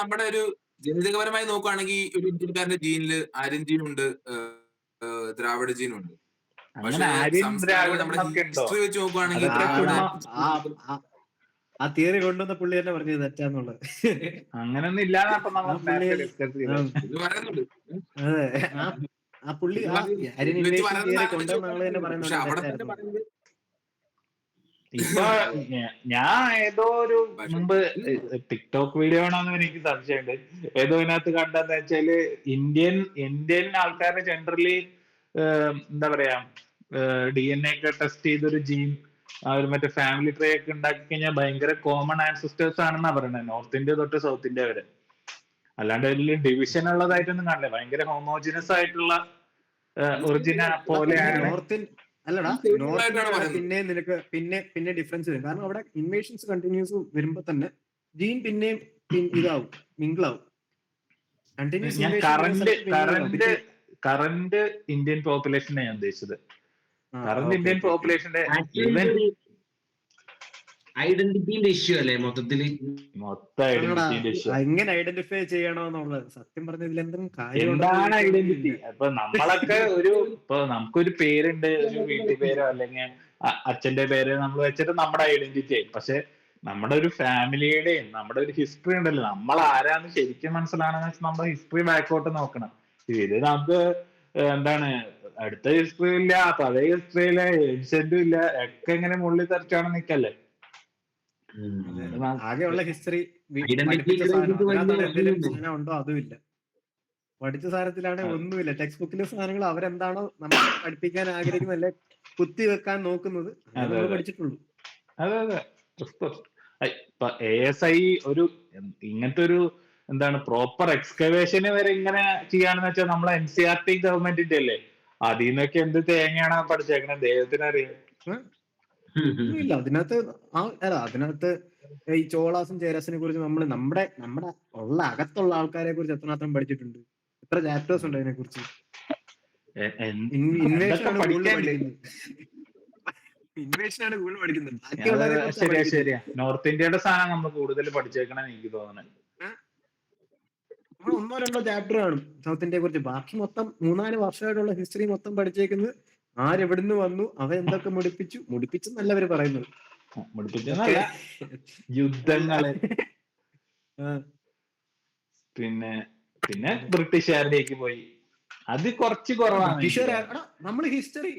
നമ്മുടെ ഒരു ജനിതകപരമായി നോക്കുകയാണെങ്കിൽ ഒരു ഇന്ത്യക്കാരന്റെ ജീനില് ആര്യൻ ജീനുണ്ട്, ദ്രാവിഡ ജീനുണ്ട്. പക്ഷെ നമ്മുടെ ഹിസ്റ്ററി വെച്ച് നോക്കുകയാണെങ്കിൽ ആ തിയറി കൊണ്ടുവന്ന പുള്ളി തന്നെ പറഞ്ഞത് തെറ്റാന്നുള്ളത്. അങ്ങനൊന്നും ഇല്ലാതെ ആ പുള്ളി ഇപ്പൊ ഞാൻ ഏതോ ഒരു മുമ്പ് ടിക്ടോക്ക് വീഡിയോ ആണോന്ന് എനിക്ക് സംശയമുണ്ട്. ഏതോ ഇതിനകത്ത് കണ്ടെന്ന് വെച്ചാല് ഇന്ത്യൻ ആൾക്കാരെ ജനറലി എന്താ പറയാ DNA ഒക്കെ ടെസ്റ്റ് ചെയ്തൊരു ജീൻ ആ ഒരു മറ്റേ ഫാമിലി ട്രീ ഒക്കെ ഉണ്ടാക്കി കഴിഞ്ഞാൽ ഭയങ്കര കോമൺ ആൻസിസ്റ്റേഴ്സ് ആണെന്നാ പറയുന്നത്, നോർത്ത് ഇന്ത്യ തൊട്ട് സൗത്ത് ഇന്ത്യ വരെ. അല്ലാണ്ട് വലിയ ഡിവിഷൻ ഉള്ളതായിട്ടൊന്നും കാണില്ല, ഭയങ്കര ഹോമോജിനസ് ആയിട്ടുള്ള ഒറിജിന പോലെയാണ്. അല്ലടാ, നോർത്ത് പിന്നെ നിനക്ക് പിന്നെ ഡിഫറൻസ് വരും. കാരണം അവിടെ ഇൻവേഷൻസ് കണ്ടിന്യൂസ് വരുമ്പോ തന്നെ ജീൻ പിന്നെയും ഇതാവും, മിങ്കിളാവും. ഞാൻ കറന്റ് ഇന്ത്യൻ പോപ്പുലേഷനെ ഞാൻ ഉദ്ദേശിച്ചത്. കറന്റ് ഇന്ത്യൻ പോപ്പുലേഷന്റെ ഐഡന്റിറ്റിന്റെ ഇഷ്യൂ അല്ലേ മൊത്തത്തില്? മൊത്തം ഐഡന്റിറ്റിന്റെ ഇഷ്യൂ. എങ്ങനെ ഐഡന്റിഫൈ ചെയ്യണോന്നുള്ളത് സത്യം പറഞ്ഞ ഇതിലെന്തെങ്കിലും കാര്യം എന്താണ് ഐഡന്റിറ്റി? ഇപ്പൊ നമ്മളൊക്കെ ഇപ്പൊ നമുക്കൊരു പേരുണ്ട്, ഒരു വീട്ടു പേരോ അല്ലെങ്കിൽ അച്ഛന്റെ പേര് നമ്മൾ വെച്ചിട്ട് നമ്മുടെ ഐഡന്റിറ്റി ആയി. പക്ഷെ നമ്മുടെ ഒരു ഫാമിലിയുടെയും നമ്മുടെ ഒരു ഹിസ്റ്ററി ഉണ്ടല്ലോ, നമ്മൾ ആരാന്ന് ശരിക്കും മനസ്സിലാണെന്ന് വെച്ചാൽ നമ്മുടെ ഹിസ്റ്ററി ബാക്കോട്ട് നോക്കണം. ഇത് നമുക്ക് എന്താണ് അടുത്ത ഹിസ്റ്ററി ഇല്ല, പഴയ ഹിസ്റ്ററിയിലെ ഏൻഷ്യന്റും ഇല്ല, ഒക്കെ ഇങ്ങനെ മുള്ളി തെറിച്ചാണ് നിക്കല്ലേ. ആകെയുള്ള ഹിസ്റ്ററി ഉണ്ടോ അതുമില്ല, പഠിച്ച സാധനത്തിലാണെങ്കിൽ ഒന്നുമില്ല. ടെക്സ്റ്റ് ബുക്കിലെ സാധനങ്ങൾ അവരെന്താണോ നമ്മൾ പഠിപ്പിക്കാൻ ആഗ്രഹിക്കുന്നത് അല്ലെ കുത്തി വെക്കാൻ നോക്കുന്നത് പഠിച്ചിട്ടുള്ളൂ. അതെ അതെ. ASI ഒരു ഇങ്ങനത്തെ ഒരു എന്താണ് പ്രോപ്പർ എക്സ്കവേഷന് വരെ ഇങ്ങനെ ചെയ്യാണെന്ന് വെച്ചാൽ നമ്മളെ NCERT ഗവൺമെന്റിന്റെ അല്ലേ, അതിൽ നിന്നൊക്കെ എന്ത് തേങ്ങയാണ് പഠിച്ചേക്കണത് ദൈവത്തിനറിയാം. ഇല്ല അതിനകത്ത് ഈ ചോളാസും ചേരാസിനെ കുറിച്ച് നമ്മുടെ ഉള്ള അകത്തുള്ള ആൾക്കാരെ കുറിച്ച് എത്രമാത്രം പഠിച്ചിട്ടുണ്ട്, എത്ര ചാപ്റ്റേഴ്സ് ഉണ്ട് അതിനെ കുറിച്ച്. ഇൻവേഷൻ ആണ് കൂടുതൽ പഠിക്കുന്നത്. ശരിയാ, നോർത്ത് ഇന്ത്യയുടെ സാധനം നമ്മൾ കൂടുതൽ പഠിച്ചേക്കണം എനിക്ക് തോന്നുന്നത്. നമ്മൾ 1-2 ചാപ്റ്റർ കാണും സൗത്ത് ഇന്ത്യയെ കുറിച്ച്, ബാക്കി മൊത്തം 3-4 വർഷമായിട്ടുള്ള ഹിസ്റ്ററി മൊത്തം പഠിച്ചേക്കുന്നത് ആരെവിടുന്ന് വന്നു, അവ എന്തൊക്കെ മുടിപ്പിച്ചെന്നല്ലവര് പറയുന്നത്. യുദ്ധങ്ങള് പിന്നെ ബ്രിട്ടീഷുകാരിലേക്ക് പോയി, അത് കുറച്ച് കുറവാണ്. നമ്മള് ഹിസ്റ്ററി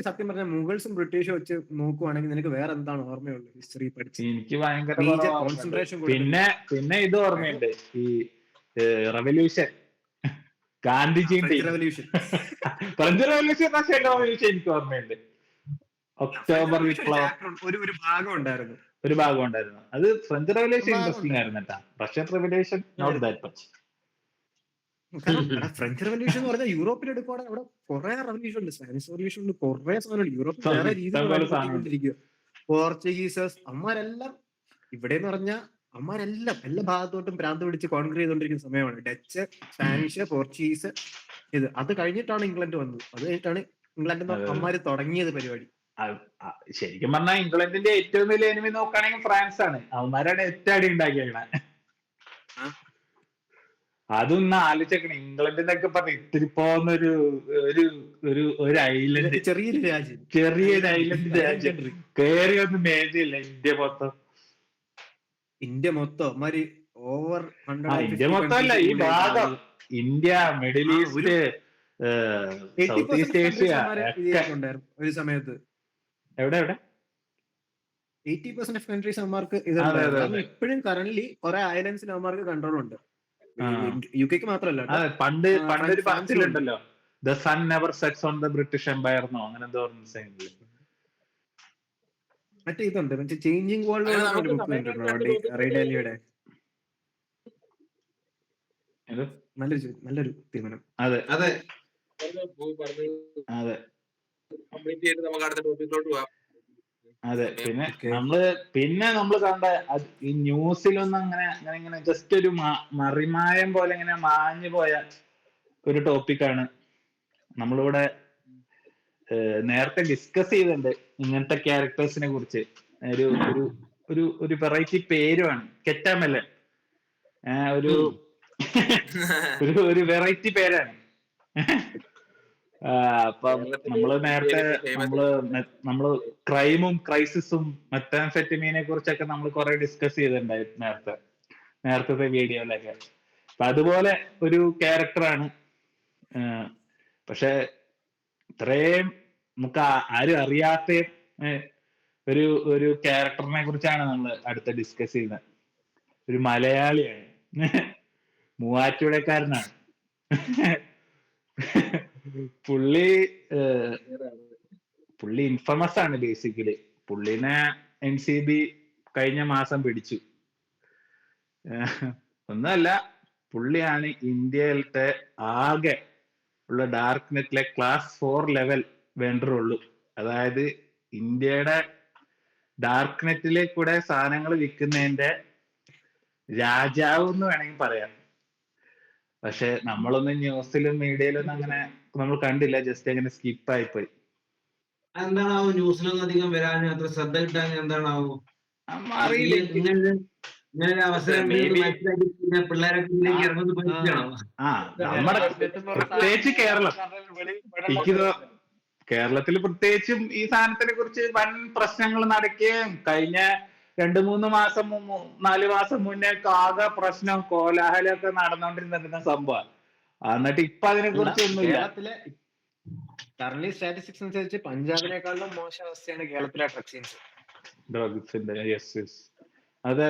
സത്യം പറഞ്ഞാൽ മുഗൾസും ബ്രിട്ടീഷും വെച്ച് നോക്കുവാണെങ്കിൽ നിനക്ക് വേറെ എന്താണ് ഓർമ്മയുള്ളത് ഹിസ്റ്ററി പഠിച്ച്? എനിക്ക് ഭയങ്കര കോൺസെൻട്രേഷൻ. പിന്നെ ഇത് ഓർമ്മയുണ്ട്, ഈ revolution, Gandhiji revolution, French revolution, Russian revolution എനിക്ക് ഓർമ്മയുണ്ട്. ഒക്ടോബർ വിപ്ലവം ഒരു ഭാഗം ഉണ്ടായിരുന്നു. അത് ഫ്രഞ്ച് റെവല്യൂഷൻ ഇൻട്രസ്റ്റിംഗ് ആയിരുന്നു കേട്ടാ. Russian revolution not that much. French revolution എന്ന് പറഞ്ഞാൽ യൂറോപ്പിൽ എടുക്കുവാണെങ്കിൽ അവിടെ കുറെ റെവല്യൂഷൻ ഉണ്ട്, സ്പാനിഷ് റെവല്യൂഷൻ ഉണ്ട്, കുറെ സാധനങ്ങൾ യൂറോപ്പിൽ വേറെ രീതിയിൽ. പോർച്ചുഗീസേഴ്സ് അമ്മാരെല്ലാം ഇവിടെ എന്ന് പറഞ്ഞാൽ അമ്മാരെല്ലാം എല്ലാ ഭാഗത്തോട്ടും ഭ്രാന്ത് പിടിച്ച് കോൺക്രീറ്റ് ചെയ്തുകൊണ്ടിരിക്കുന്ന സമയമാണ്. ഡച്ച്, സ്പാനിഷ്, പോർച്ചുഗീസ് അത് കഴിഞ്ഞിട്ടാണ് ഇംഗ്ലണ്ട് വന്നത്. അത് കഴിഞ്ഞിട്ടാണ് ഇംഗ്ലണ്ട് അമ്മാര് തുടങ്ങിയത് പരിപാടി. ശരിക്കും പറഞ്ഞാൽ ഇംഗ്ലണ്ടിന്റെ ഏറ്റവും വലിയ എനിമി നോക്കുകയാണെങ്കിൽ ഫ്രാൻസ് ആണ്. അവന്മാരാണ് ഏറ്റവും അടി ഉണ്ടാക്കിയേക്കണേ. അതൊന്ന് ആലോചിക്കണം, ഇംഗ്ലണ്ടിനൊക്കെ പറഞ്ഞ ഇത്തിരി പോകുന്ന ഒരു ഐലൻഡ്, ചെറിയൊരു ഐലൻഡ് രാജ്യം കേറി ഒന്നും മേജില്ല. ഇന്ത്യ മൊത്തം ഓവർ ഇന്ത്യ മൊത്തമല്ല, ഈ ഭാഗം India, middle east, south east Asia ഒരു സമയത്ത് എവിടെ 80% ഓഫ് കൺട്രീസ് അവന്മാർക്ക് ഇപ്പോഴും കറന്റ് കുറെ ഐലൻഡ്സിൽ അവന്മാർക്ക് കൺട്രോൾ ഉണ്ട്. UK മാത്രമല്ല, പണ്ടൊരു പറച്ചിലുണ്ടല്ലോ, the sun never sets on the British empire എന്നോ അങ്ങനെ എന്തോ മറ്റേ ഇതുണ്ട്, മറ്റേ ചേഞ്ചിങ് വേൾഡ് റൈഡാലിയുടെ നല്ലൊരു തീരുമാനം. അതെ അതെ അതെ അതെ. പിന്നെ നമ്മള് കണ്ട ഈ ന്യൂസിലൊന്നും അങ്ങനെ ജസ്റ്റ് ഒരു മറിമായം പോലെ ഇങ്ങനെ മാഞ്ഞു പോയ ഒരു ടോപ്പിക്കാണ് നമ്മളിവിടെ നേരത്തെ ഡിസ്കസ് ചെയ്തിട്ടുണ്ട്. ഇങ്ങനത്തെ ക്യാരക്ടേഴ്സിനെ കുറിച്ച് ഒരു വെറൈറ്റി പേരുമാണ് കെറ്റാമെല്ലൻ. ഒരു വെറൈറ്റി പേരാണ്. അപ്പം നേരത്തെ നമ്മള് ക്രൈമും ക്രൈസിസും മെത്താംഫെറ്റമീനെ കുറിച്ചൊക്കെ നമ്മൾ കുറെ ഡിസ്കസ് ചെയ്തിട്ടുണ്ടായിരുന്നു നേരത്തെ വീഡിയോയിലൊക്കെ. അപ്പൊ അതുപോലെ ഒരു ക്യാരക്ടറാണ്. പക്ഷെ ഇത്രയും നമുക്ക് ആരും അറിയാത്ത ഒരു ക്യാരക്ടറിനെ കുറിച്ചാണ് നമ്മൾ അടുത്ത ഡിസ്കസ് ചെയ്യുന്നത്. ഒരു മലയാളിയാണ്, മൂവാറ്റുപുഴക്കാരനാണ്. പുള്ളി പുള്ളി ഇൻഫമസ് ആണ് ബേസിക്കലി. പുള്ളിനെ NCB കഴിഞ്ഞ മാസം പിടിച്ചു. ഒന്നുമല്ല, പുള്ളിയാണ് ഇന്ത്യയിലത്തെ ആകെ ഉള്ള ഡാർക്ക് നെറ്റിലെ ക്ലാസ് 4 ലെവൽ വെണ്ടർ ഉള്ളൂ. അതായത് ഇന്ത്യയുടെ ഡാർക്ക് നെറ്റിലെ കൂടെ സാധനങ്ങൾ വിൽക്കുന്നതിന്റെ രാജാവ് എന്ന് വേണമെങ്കിൽ പറയാം. പക്ഷെ നമ്മളൊന്നും ന്യൂസിലും മീഡിയയിലൊന്നും അങ്ങനെ നമ്മൾ കണ്ടില്ല, ജസ്റ്റ് അങ്ങനെ സ്കിപ്പ് ആയിപ്പോയി. എന്താണാവോ ന്യൂസിലൊന്നും അധികം വരാനും അത്ര ശ്രദ്ധ കിട്ടാൻ എന്താണാവോ? അറിയില്ല. ഇങ്ങനെ അവസരം പിള്ളേരൊക്കെ ഇതിലേക്ക് ഇറങ്ങുന്നത് പഠിക്കുകയാണോ? നമ്മുടെ പ്രത്യേകിച്ച് കേരളത്തിൽ പ്രത്യേകിച്ചും ഈ സാധനത്തിനെ കുറിച്ച് വൻ പ്രശ്നങ്ങൾ നടക്കുകയും കഴിഞ്ഞ 2-3 മാസം 4 മാസം മുന്നേ ആകെ പ്രശ്നം കോലാഹലമൊക്കെ നടന്നുകൊണ്ടിരുന്ന സംഭവം. എന്നിട്ട് ഇപ്പൊ അതിനെ കുറിച്ച് ഒന്നുമില്ല. കേരളത്തിലെ കറന്റ് സ്റ്റാറ്റിസ്റ്റിക്സ് അനുസരിച്ച് പഞ്ചാബിനേക്കാളും മോശം അവസ്ഥയാണ് കേരളത്തിലെ ഡ്രഗ്സിന്റെ. യെസ്. അതെ.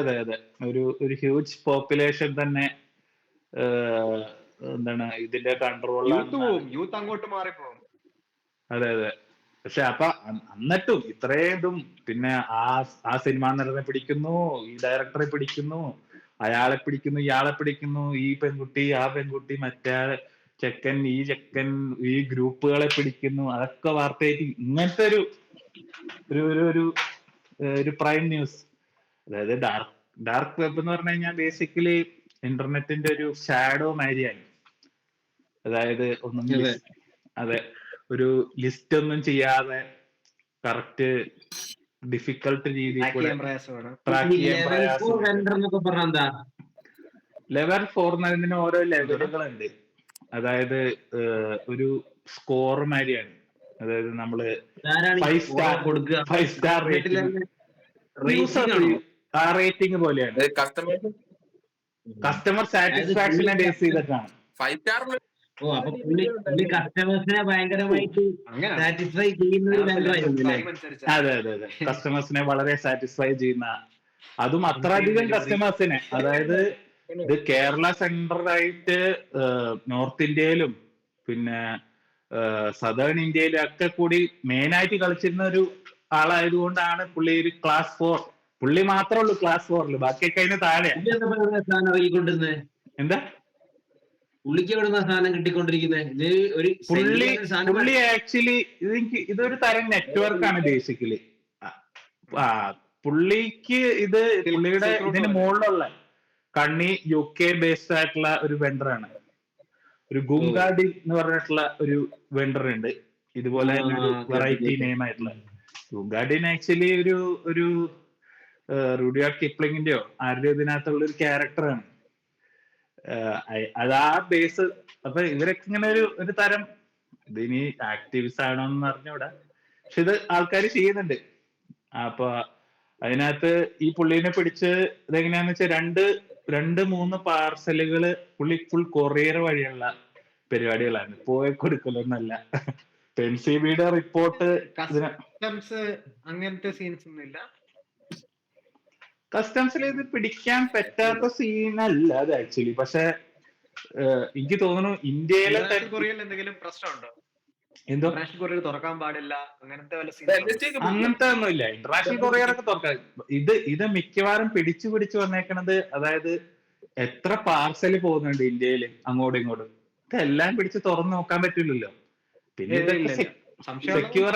ഒരു ഹ്യൂജ് പോപ്പുലേഷൻ തന്നെ എന്താണ് ഇതിന്റെ കൺട്രോളിലാണ്. യൂത്ത് അങ്ങോട്ട് മാറിപ്പോകും. അതെ. പക്ഷെ അപ്പൊ എന്നിട്ടും ഇത്രയും പിന്നെ ആ സിനിമ നടനെ പിടിക്കുന്നു, ഈ ഡയറക്ടറെ പിടിക്കുന്നു, അയാളെ പിടിക്കുന്നു, ഇയാളെ പിടിക്കുന്നു, ഈ പെൺകുട്ടി ആ പെൺകുട്ടി, മറ്റേ ചെക്കൻ ഈ ചെക്കൻ, ഈ ഗ്രൂപ്പുകളെ പിടിക്കുന്നു. അതൊക്കെ വാർത്തയായിട്ട് ഇങ്ങനത്തെ ഒരു പ്രൈം ന്യൂസ്. അതായത് ഡാർക്ക് വെബ് എന്ന് പറഞ്ഞു കഴിഞ്ഞാൽ ബേസിക്കലി ഇന്റർനെറ്റിന്റെ ഒരു ഷാഡോ മാതിരിയാണ്. അതായത് അതെ, ഒരു ലിസ്റ്റ് ഒന്നും ചെയ്യാതെ കറക്റ്റ് ഡിഫിക്കൽട്ട് രീതിയിൽ കൂടെ ട്രാക്ക് ചെയ്യാൻ ലെവൽ 4 എന്നതിന് ഓരോ ലെവലുകളുണ്ട്. അതായത് ഒരു സ്കോർ മാതിരിയാണ്. അതായത് നമ്മള് 5 സ്റ്റാർ റേറ്റിംഗ് പോലെയാണ്. കസ്റ്റമർ സാറ്റിസ്ഫാക്ഷനെ ബേസ് ചെയ്തിട്ടാണ്. 5 സ്റ്റാർ. കസ്റ്റമേഴ്സിനെ ഭയങ്കരമായിട്ട് സാറ്റിസ്ഫൈ ചെയ്യുന്ന. അതെ. കസ്റ്റമേഴ്സിനെ വളരെ സാറ്റിസ്ഫൈ ചെയ്യുന്ന, അതും അത്രയധികം കസ്റ്റമേഴ്സിനെ. അതായത് ഇത് കേരള സെൻട്രലായിട്ട് നോർത്ത് ഇന്ത്യയിലും പിന്നെ സദേൺ ഇന്ത്യയിലും ഒക്കെ കൂടി മെയിൻ ആയിട്ട് കളിച്ചിരുന്ന ഒരു ആളായതുകൊണ്ടാണ് പുള്ളി ഒരു ക്ലാസ് 4. പുള്ളി മാത്രമേ ഉള്ളൂ ക്ലാസ് 4. ബാക്കിയൊക്കെ അതിന് താഴെയാണ്. എന്താ പുള്ളിക്ക് എവിടുന്ന സാധനം കിട്ടിക്കൊണ്ടിരിക്കുന്നത്? പുള്ളി ആക്ച്വലി ഇതൊരു തരം നെറ്റ്വർക്കാണ് ബേസിക്കലി. പുള്ളിക്ക് പുള്ളിയുടെ ഇതിന് മുകളിലുള്ള കണ്ണി UK ബേസ്ഡ് ആയിട്ടുള്ള ഒരു വെണ്ടറാണ്. ഒരു ഗുംഗാഡി എന്ന് പറഞ്ഞിട്ടുള്ള ഒരു വെണ്ടർ ഉണ്ട്, ഇതുപോലെ തന്നെ ഒരു വെറൈറ്റി നെയിം ആയിട്ടുള്ള. ഗുംഗാഡിൻ ആക്ച്വലി ഒരു റുഡിയാർഡ് കിപ്ലിങ്ങിന്റെയോ ആരുടെ ഇതിനകത്തുള്ള ഒരു ക്യാരക്ടറാണ്. അതാ ബേസ്. അപ്പൊ ഇവരൊക്കെ ഇങ്ങനെ ഒരു തരം ഇതിനി ആക്ടിവിസ്റ്റ് ആണോന്ന് അറിഞ്ഞൂടാ, പക്ഷെ ഇത് ആൾക്കാർ ചെയ്യുന്നുണ്ട്. അപ്പൊ അതിനകത്ത് ഈ പുള്ളീനെ പിടിച്ച് ഇതെങ്ങനെയാന്ന് വെച്ചാൽ 2-3 പാർസലുകള് പുള്ളി ഫുൾ കൊറിയർ വഴിയുള്ള പരിപാടികളാണ്, പോയി കൊടുക്കലൊന്നല്ല. NCBയുടെ റിപ്പോർട്ട് അങ്ങനത്തെ സീൻസ് ഒന്നും ഇല്ല. കസ്റ്റംസിൽ ഇത് പിടിക്കാൻ പറ്റാത്ത സീനല്ല അത് ആക്ച്വലി. പക്ഷെ എനിക്ക് തോന്നുന്നു ഇന്ത്യയിലെ എന്തെങ്കിലും പ്രശ്നമുണ്ടോ? എന്തോ കൊറിയർ തുറക്കാൻ പാടില്ല അങ്ങനത്തെ ഒന്നുമില്ല. ഇന്റർനാഷണൽ കൊറിയർ ഒക്കെ തുറക്കാം. ഇത് മിക്കവാറും പിടിച്ചു വന്നേക്കണത്, അതായത് എത്ര പാർസല് പോകുന്നുണ്ട് ഇന്ത്യയിൽ അങ്ങോട്ടും ഇങ്ങോട്ടും, ഇതെല്ലാം പിടിച്ച് തുറന്നു നോക്കാൻ പറ്റില്ലല്ലോ. പിന്നെ സെക്യൂർ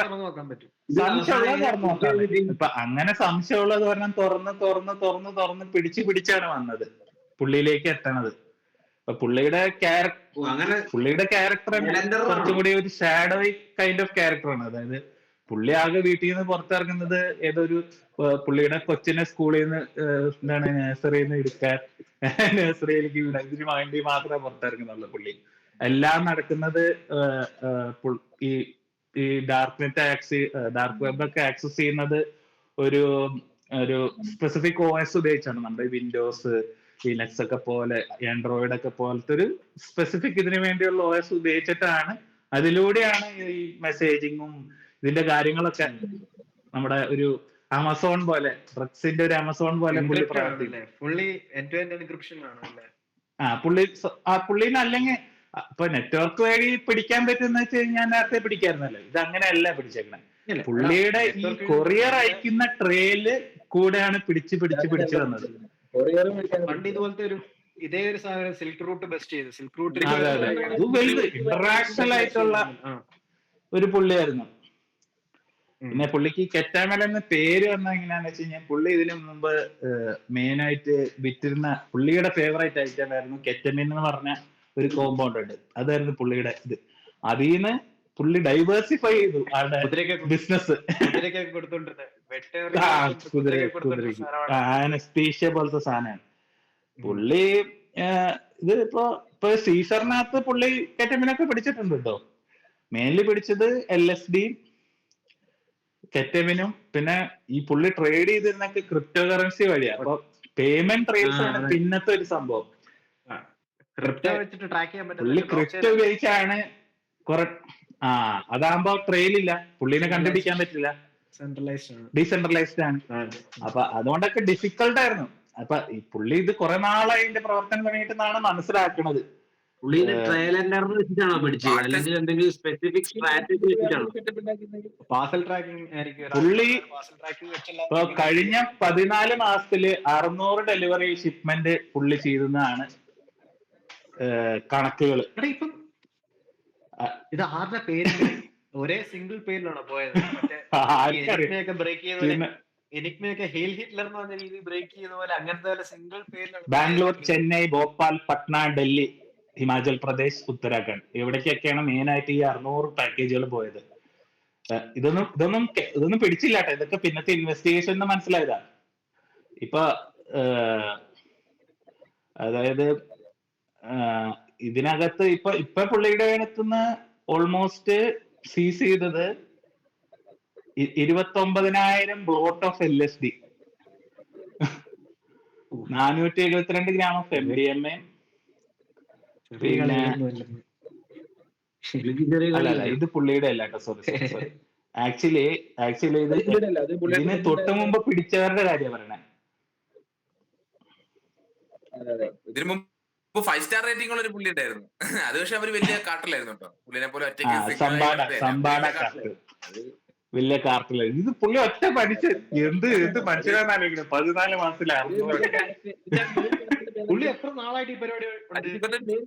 ഇപ്പൊ അങ്ങനെ സംശയമുള്ളത് പറഞ്ഞാൽ തുറന്ന് പിടിച്ചാണ് വന്നത് പുള്ളിയിലേക്ക് എത്തണത്. അപ്പൊ പുള്ളിയുടെ ക്യാരക്ടർ കുറച്ചും കൂടി ഒരു ഷാഡോയി കൈൻഡ് ഓഫ് ക്യാരക്ടറാണ്. അതായത് പുള്ളി ആകെ വീട്ടിൽ നിന്ന് പുറത്തിറങ്ങുന്നത് ഏതൊരു പുള്ളിയുടെ കൊച്ചിനെ സ്കൂളിൽ നിന്ന് എന്താണ് നഴ്സറിയിൽ നിന്ന് എടുക്കാൻ നഴ്സറിയിലേക്ക് വിടാൻ ഇതിന് വേണ്ടി മാത്രമേ പുറത്തിറങ്ങുന്നുള്ളൂ. പുള്ളി എല്ലാം നടക്കുന്നത് ഈ ഡാർക്ക് വെബ് ഒക്കെ ആക്സസ് ചെയ്യുന്നത് ഒരു സ്പെസിഫിക് OS ഉപയോഗിച്ചാണ്. നമ്മുടെ വിൻഡോസ്, ലിനക്സ് ഒക്കെ പോലെ, ആൻഡ്രോയിഡ് ഒക്കെ പോലത്തെ ഒരു സ്പെസിഫിക് ഇതിനു വേണ്ടിയുള്ള OS ഉപയോഗിച്ചിട്ടാണ്. അതിലൂടെയാണ് ഈ മെസ്സേജിങ്ങും ഇതിന്റെ കാര്യങ്ങളൊക്കെ നമ്മുടെ ഒരു ആമസോൺ പോലെ, ഡ്രഗ്സിന്റെ ഒരു ആമസോൺ പോലെ പുള്ളി പ്രവർത്തിക്കും. പുള്ളിന് അല്ലെങ്കിൽ ഇപ്പൊ നെറ്റ്വർക്ക് വഴി പിടിക്കാൻ പറ്റുന്ന വെച്ച് കഴിഞ്ഞാൽ നേരത്തെ പിടിക്കായിരുന്നല്ലോ. ഇത് അങ്ങനെയല്ല പിടിച്ചേക്കണേ. പുള്ളിയുടെ ഈ കൊറിയർ അയക്കുന്ന ട്രെയില് കൂടെയാണ് പിടിച്ച് വന്നത്. പണ്ട് ഇതുപോലത്തെ ഇതേ ഒരു സാധനം സിൽക്ക് റൂട്ട് ബെസ്റ്റ് ചെയ്തു. സിൽക്ക് റൂട്ട് അത് വലുത് ഇന്റർനാഷണൽ ആയിട്ടുള്ള ഒരു പുള്ളിയായിരുന്നു. പിന്നെ പുള്ളിക്ക് കെറ്റാമൽ എന്ന പേര് വന്ന എങ്ങനെയാന്ന് വെച്ച് കഴിഞ്ഞാൽ, പുള്ളി ഇതിനു മുമ്പ് മെയിൻ ആയിട്ട് വിറ്റിരുന്ന പുള്ളിയുടെ ഫേവറേറ്റ് ഐറ്റം ആയിരുന്നു കെറ്റമിൻ എന്ന് പറഞ്ഞ ഒരു കോമ്പൗണ്ട് ഉണ്ട്. അതായിരുന്നു പുള്ളിയുടെ ഇത്. അതിന്ന് പുള്ളി ഡൈവേഴ്സിഫൈ ചെയ്തു ആളുടെ ബിസിനസ്. ആനസ്തീഷ്യ പോലത്തെ സാധനമാണ് പുള്ളി. ഇത് ഇപ്പൊ സീസറിനകത്ത് പുള്ളി കെറ്റമിനൊക്കെ പിടിച്ചിട്ടുണ്ട് കേട്ടോ. മെയിൻലി പിടിച്ചത് LSD കെറ്റമിനും. പിന്നെ ഈ പുള്ളി ട്രേഡ് ചെയ്തിരുന്നൊക്കെ ക്രിപ്റ്റോ കറൻസി വഴിയാ. അപ്പൊ പേയ്മെന്റ് ട്രേഡ്സ് ആണ് പിന്നത്തെ ഒരു സംഭവം. പുള്ളി ക്രിപ്റ്റോ ഉപയോഗിച്ചാണ് കുറെ. അതാകുമ്പോ ട്രെയിൽ ഇല്ല, പുള്ളിനെ കണ്ടുപിടിക്കാൻ പറ്റില്ല, ഡീസെൻട്രലൈസ്ഡ് ആണ്. അപ്പൊ അതുകൊണ്ടൊക്കെ ഡിഫിക്കൽട്ട് ആയിരുന്നു. അപ്പൊ ഈ പുള്ളി ഇത് കുറെ നാളായി ഇതിന്റെ പ്രവർത്തനം തുടങ്ങിയിട്ടെന്നാണ് മനസ്സിലാക്കുന്നത്. ട്രയൽ ആൻഡ് എറർ വെച്ചിട്ടാണോ പിടിച്ചത്, അല്ലെങ്കിൽ എന്തെങ്കിലും സ്പെസിഫിക് സ്ട്രാറ്റജി വെച്ചിട്ടാണോ? പുള്ളി ഇപ്പൊ കഴിഞ്ഞ 14 മാസത്തില് 600 ഡെലിവറി ഷിപ്മെന്റ് പുള്ളി ചെയ്തെന്നാണ് കണക്കുകൾ. ഇത് ആരുടെ പേര്? ഒരേ സിംഗിൾ പേരിലാണോ പോയത്? ബ്രേക്ക് ചെയ്ത എനിക്മയൊക്കെ ഹെയിൽ ഹിറ്റ്ലർ എന്ന് പറഞ്ഞ രീതി ബ്രേക്ക് ചെയ്ത പോലെ അങ്ങനത്തെ സിംഗിൾ പേരിലാണ്. ബാംഗ്ലൂർ, ചെന്നൈ, ഭോപ്പാൽ, പട്ന, ഡൽഹി, ഹിമാചൽ പ്രദേശ്, ഉത്തരാഖണ്ഡ് ഇവിടേക്കൊക്കെയാണ് മെയിൻ ആയിട്ട് ഈ 600 പാക്കേജുകൾ പോയത്. ഇതൊന്നും പിടിച്ചില്ല കേട്ടോ. ഇതൊക്കെ പിന്നത്തെ ഇൻവെസ്റ്റിഗേഷൻ മനസ്സിലായതാ. ഇപ്പൊ അതായത് ഇതിനകത്ത് ഇപ്പൊ പുള്ളിയുടെ അടുത്തുനിന്ന് ഓൾമോസ്റ്റ് സീസ് ചെയ്തത് 29,000 blot of LSD, 472 gram of MDMA, പിന്നെ അല്ല ഇത് പുള്ളിയുടെ അല്ല കേട്ടോ, സോറി. ആക്ച്വലി ഇതിന് തൊട്ട് മുമ്പ് പിടിച്ചവരുടെ കാര്യം പറയണേ. ഇതിനു മുമ്പ് 5 സ്റ്റാർ റേറ്റിംഗ് ഉള്ള ഒരു പുള്ളി ഉണ്ടായിരുന്നു. അത് പക്ഷെ അവര് വലിയ കാർട്ടലായിരുന്നു കേട്ടോ. പുള്ളിനെ പോലെ വലിയ കാർട്ടലായിരുന്നു. ഇത് പുള്ളി ഒറ്റ പഠിച്ച് എന്ത് മനുഷ്യരാണെന്ന് 14 മാസത്തിലാണ് പുള്ളി എത്ര നാളായിട്ട് ഈ പരിപാടി?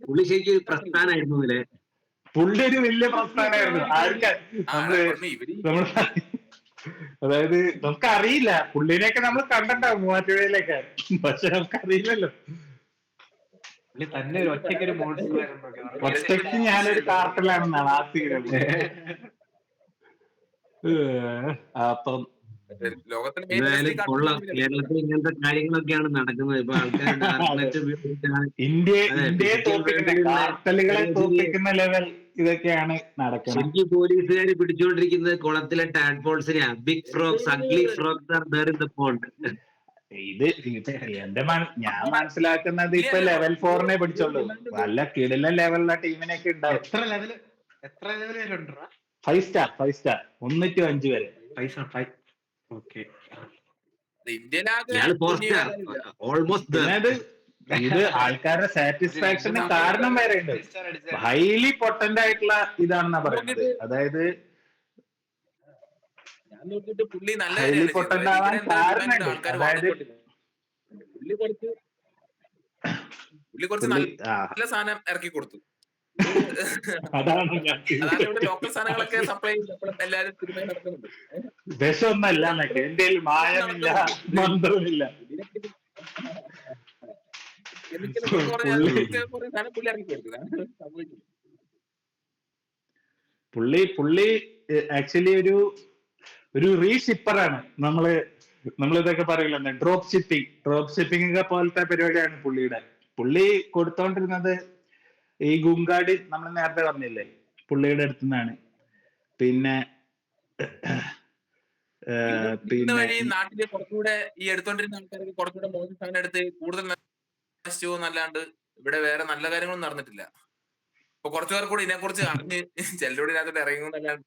പുള്ളി ശരിക്കും പ്രസ്ഥാനായിരുന്നു ഇതിലെ. പുള്ളി ഒരു വലിയ പ്രസ്ഥാനമായിരുന്നു. അതായത് നമുക്കറിയില്ല, പുള്ളിനെയൊക്കെ നമ്മൾ കണ്ടിട്ടുണ്ടാവും മൂവാറ്റുപുഴയിലൊക്കെ, പക്ഷെ നമുക്കറിയില്ലല്ലോ. തന്നെ ഒറ്റയ്ക്കൊരു ഒറ്റയ്ക്ക് ഞാനൊരു കാർട്ടലാണെന്നാണ് ആ സീരിയൽ. അപ്പം കേരളത്തിൽ ഇങ്ങനത്തെ കാര്യങ്ങളൊക്കെയാണ് നടക്കുന്നത്. ഇപ്പൊ ഇന്ത്യയെ കാർട്ടലുകളെ തോൽപ്പിക്കുന്ന ലെവൽ ഇതൊക്കെയാണ് നടക്കുന്നത്. ശരിക്കും പോലീസുകാര് പിടിച്ചുകൊണ്ടിരിക്കുന്നത് കുളത്തിലെ ടാഡ്പോൾസിനെയാ. Big frogs, ugly frogs are there in the pond. ഇത് ഞാൻ മനസ്സിലാക്കുന്നത് ഇപ്പൊ ലെവൽ 4 പിടിച്ചോളൂ. നല്ല കിടില ലെവലിലുള്ള ടീമിനൊക്കെ ഉണ്ടാവും. എത്ര ലെവൽ വരെ? 5 സ്റ്റാർ 1-5 വരെ. ഇത് ആൾക്കാരുടെ സാറ്റിസ്ഫാക്ഷന് കാരണം വരെ ഉണ്ട്. ഹൈലി പൊട്ടന്റ് ആയിട്ടുള്ള ഇതാണെന്നാ പറയുന്നത്. അതായത് ഹൈലി പൊട്ടന്റ് ആവാൻ കാരണമുണ്ട്. അതായത് പുള്ളി കുറച്ച് നല്ല സാധനം ഇറക്കി കൊടുത്തു. അതാണ് ലോക്കൽ സാധനങ്ങളൊക്കെ സപ്ലൈ എല്ലാരും തിരുമായി നടക്കുന്നുണ്ട്. വിഷമൊന്നല്ല എന്നൊക്കെ, എന്റെ മായമില്ല, മന്ത്രമില്ല. പുള്ളി ആക്ച്വലി ഒരു റീഷിപ്പറാണ്. നമ്മളിതൊക്കെ പറയില്ല, ഡ്രോപ്പ് ഷിപ്പിംഗ് ഒക്കെ പോലത്തെ പരിപാടിയാണ് പുള്ളിയുടെ. പുള്ളി കൊടുത്തോണ്ടിരുന്നത് ഈ ഗുങ്കാടി നമ്മൾ നേരത്തെ പറഞ്ഞില്ലേ, പുള്ളിയുടെ അടുത്ത് നിന്നാണ്. പിന്നെ നാട്ടില് കുറച്ചുകൂടെ ഈ എടുത്തോണ്ടിരുന്ന ആൾക്കാർക്ക് കുറച്ചുകൂടെ മോശം സാധനം എടുത്ത് കൂടുതൽ നശിച്ചു പോകുന്നല്ലാണ്ട് ഇവിടെ വേറെ നല്ല കാര്യങ്ങളൊന്നും നടന്നിട്ടില്ല. അപ്പൊ കുറച്ചു പേർ കൂടി ഇതിനെക്കുറിച്ച് അറിഞ്ഞ് ചിലരോട് ഇതിനകത്തോട്ട് ഇറങ്ങുന്നല്ലാണ്ട്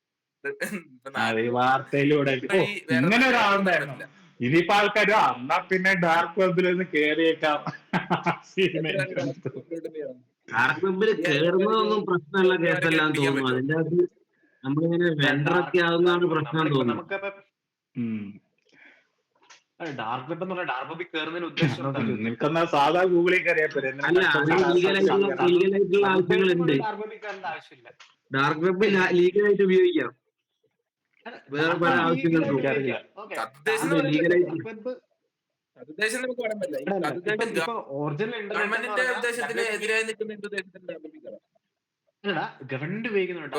വാർത്തയിലൂടെ ഇങ്ങനെ ഒരാളുണ്ടായിരുന്നു. ഇനിയിപ്പോ ആൾക്കാർ എന്നാ പിന്നെ ഡാർക്ക് വെബിലൊന്ന് കേറിയേക്കാം. ഡാർക്ക് വെബിൽ കേറുന്നതൊന്നും പ്രശ്നമുള്ള കേസെല്ലാം തോന്നുന്നു. അതിന്റെ അത് നമ്മളിങ്ങനെ വെണ്ടറൊക്കെ ആവുന്നതാണ് പ്രശ്നം തോന്നുന്നു. നമുക്കപ്പോ ഉം. ഡാർക്ക് വെബ് എന്ന് പറഞ്ഞാൽ ഡാർക്ക് വെബിൽ കയറുന്നതിന് ഉദ്ദേശം നിനക്കെന്നാ സാധാ ഗൂഗിളിൽ കയറിയാ പോരെ. എന്തിനാ അല്ല, കഷ്ടപ്പെട്ട് അത് ലീഗലായിട്ടുള്ള ആവശ്യങ്ങളുണ്ട്. ഡാർക്ക് വെബിൽ കയറേണ്ട ആവശ്യമില്ല. ഡാർക്ക് വെബ് ലീഗലായിട്ട് ഉപയോഗിക്കാം. വേറെ പല ആവശ്യങ്ങൾക്കും എനിക്കറിയില്ല. തദ്ദേശം അതെ, ലീഗലായിട്ട് തദ്ദേശം നമുക്ക് പറയാൻ പറ്റില്ല. ഈ തദ്ദേശം ഒറിജിനൽ ഗവൺമെന്റിന്റെ ഉദ്ദേശത്തിന് എതിരായി നിൽക്കുന്ന എന്ത് ഉദ്ദേശത്തിന്റെ അല്ല ഗവൺമെന്റ് ഉപയോഗിക്കുന്നുണ്ട്.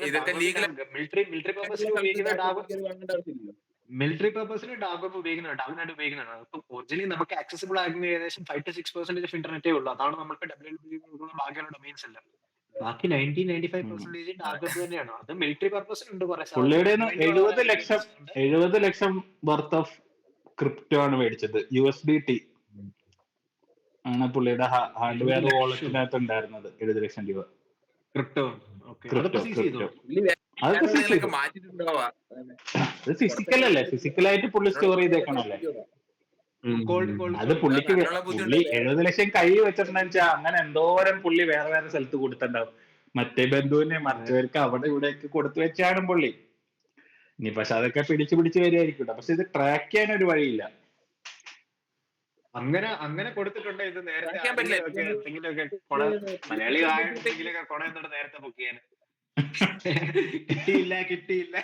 ഇതൊക്കെ ലീഗൽ മിലിറ്ററി പർപ്പസിന് ഉപയോഗിക്കുന്ന വാങ്ങേണ്ട ആവശ്യമില്ല. മിലിറ്ററി പർപ്പസിന് ഡാർക്ക് വെബ് ഉപയോഗിക്കുന്നുണ്ട്. ഡാർക്ക്നെറ്റ് ഉപയോഗിക്കുന്നുണ്ട്. ഇപ്പൊ ഒറിജിനലി നമുക്ക് ആക്സസിബിൾ ആകുന്ന ഏകദേശം 5 to 6% ഓഫ് ഇന്റർനെറ്റേ ഉള്ളൂ. അതാണ് നമുക്ക് WWW ബാക്കിയുള്ള ഡൊമൈൻസ് എല്ലാം. ബാക്കി 90-95% ഡാർക്ക് വെബ് തന്നെയാണ്. അത് മിലിറ്ററി പർപ്പസിനുണ്ട്. പുള്ളിയുടെ 70 ലക്ഷം വർത്ത് ഓഫ് ക്രിപ്റ്റോ ആണ് മേടിച്ചത്. USDT ആണ് പുള്ളിയുടെ ഹാർഡ്വെയർ വാളറ്റിനകത്ത് ഉണ്ടായിരുന്നത്. 70 ലക്ഷം രൂപ ക്രിപ്റ്റോ. അതൊക്കെ അത് ഫിസിക്കൽ അല്ലേ? ഫിസിക്കലായിട്ട് പുള്ളി സ്റ്റോർ ചെയ്തേക്കണല്ലേ? അത് പുള്ളി 70 ലക്ഷം കൈ വെച്ചിട്ടുണ്ടെന്ന് വെച്ചാൽ അങ്ങനെ എന്തോരം പുള്ളി വേറെ വേറെ സ്ഥലത്ത് കൊടുത്തിട്ടുണ്ടാവും. മറ്റേ ബന്ധുവിനെ മറ്റവർക്ക് അവിടെ ഇവിടെയൊക്കെ കൊടുത്തു വെച്ചാണ് പുള്ളി. ഇനി പക്ഷെ അതൊക്കെ പിടിച്ച് വരികയായിരിക്കും. പക്ഷെ ഇത് ട്രാക്ക് ചെയ്യാൻ ഒരു വഴിയില്ല. അങ്ങനെ കൊടുത്തിട്ടുണ്ട്. ഇത് നേരത്തെ മലയാളി ആയിട്ടെങ്കിലൊക്കെ കൊണ എന്നിട്ട് നേരത്തെ ബുക്ക് ചെയ്യാൻ കിട്ടിയില്ല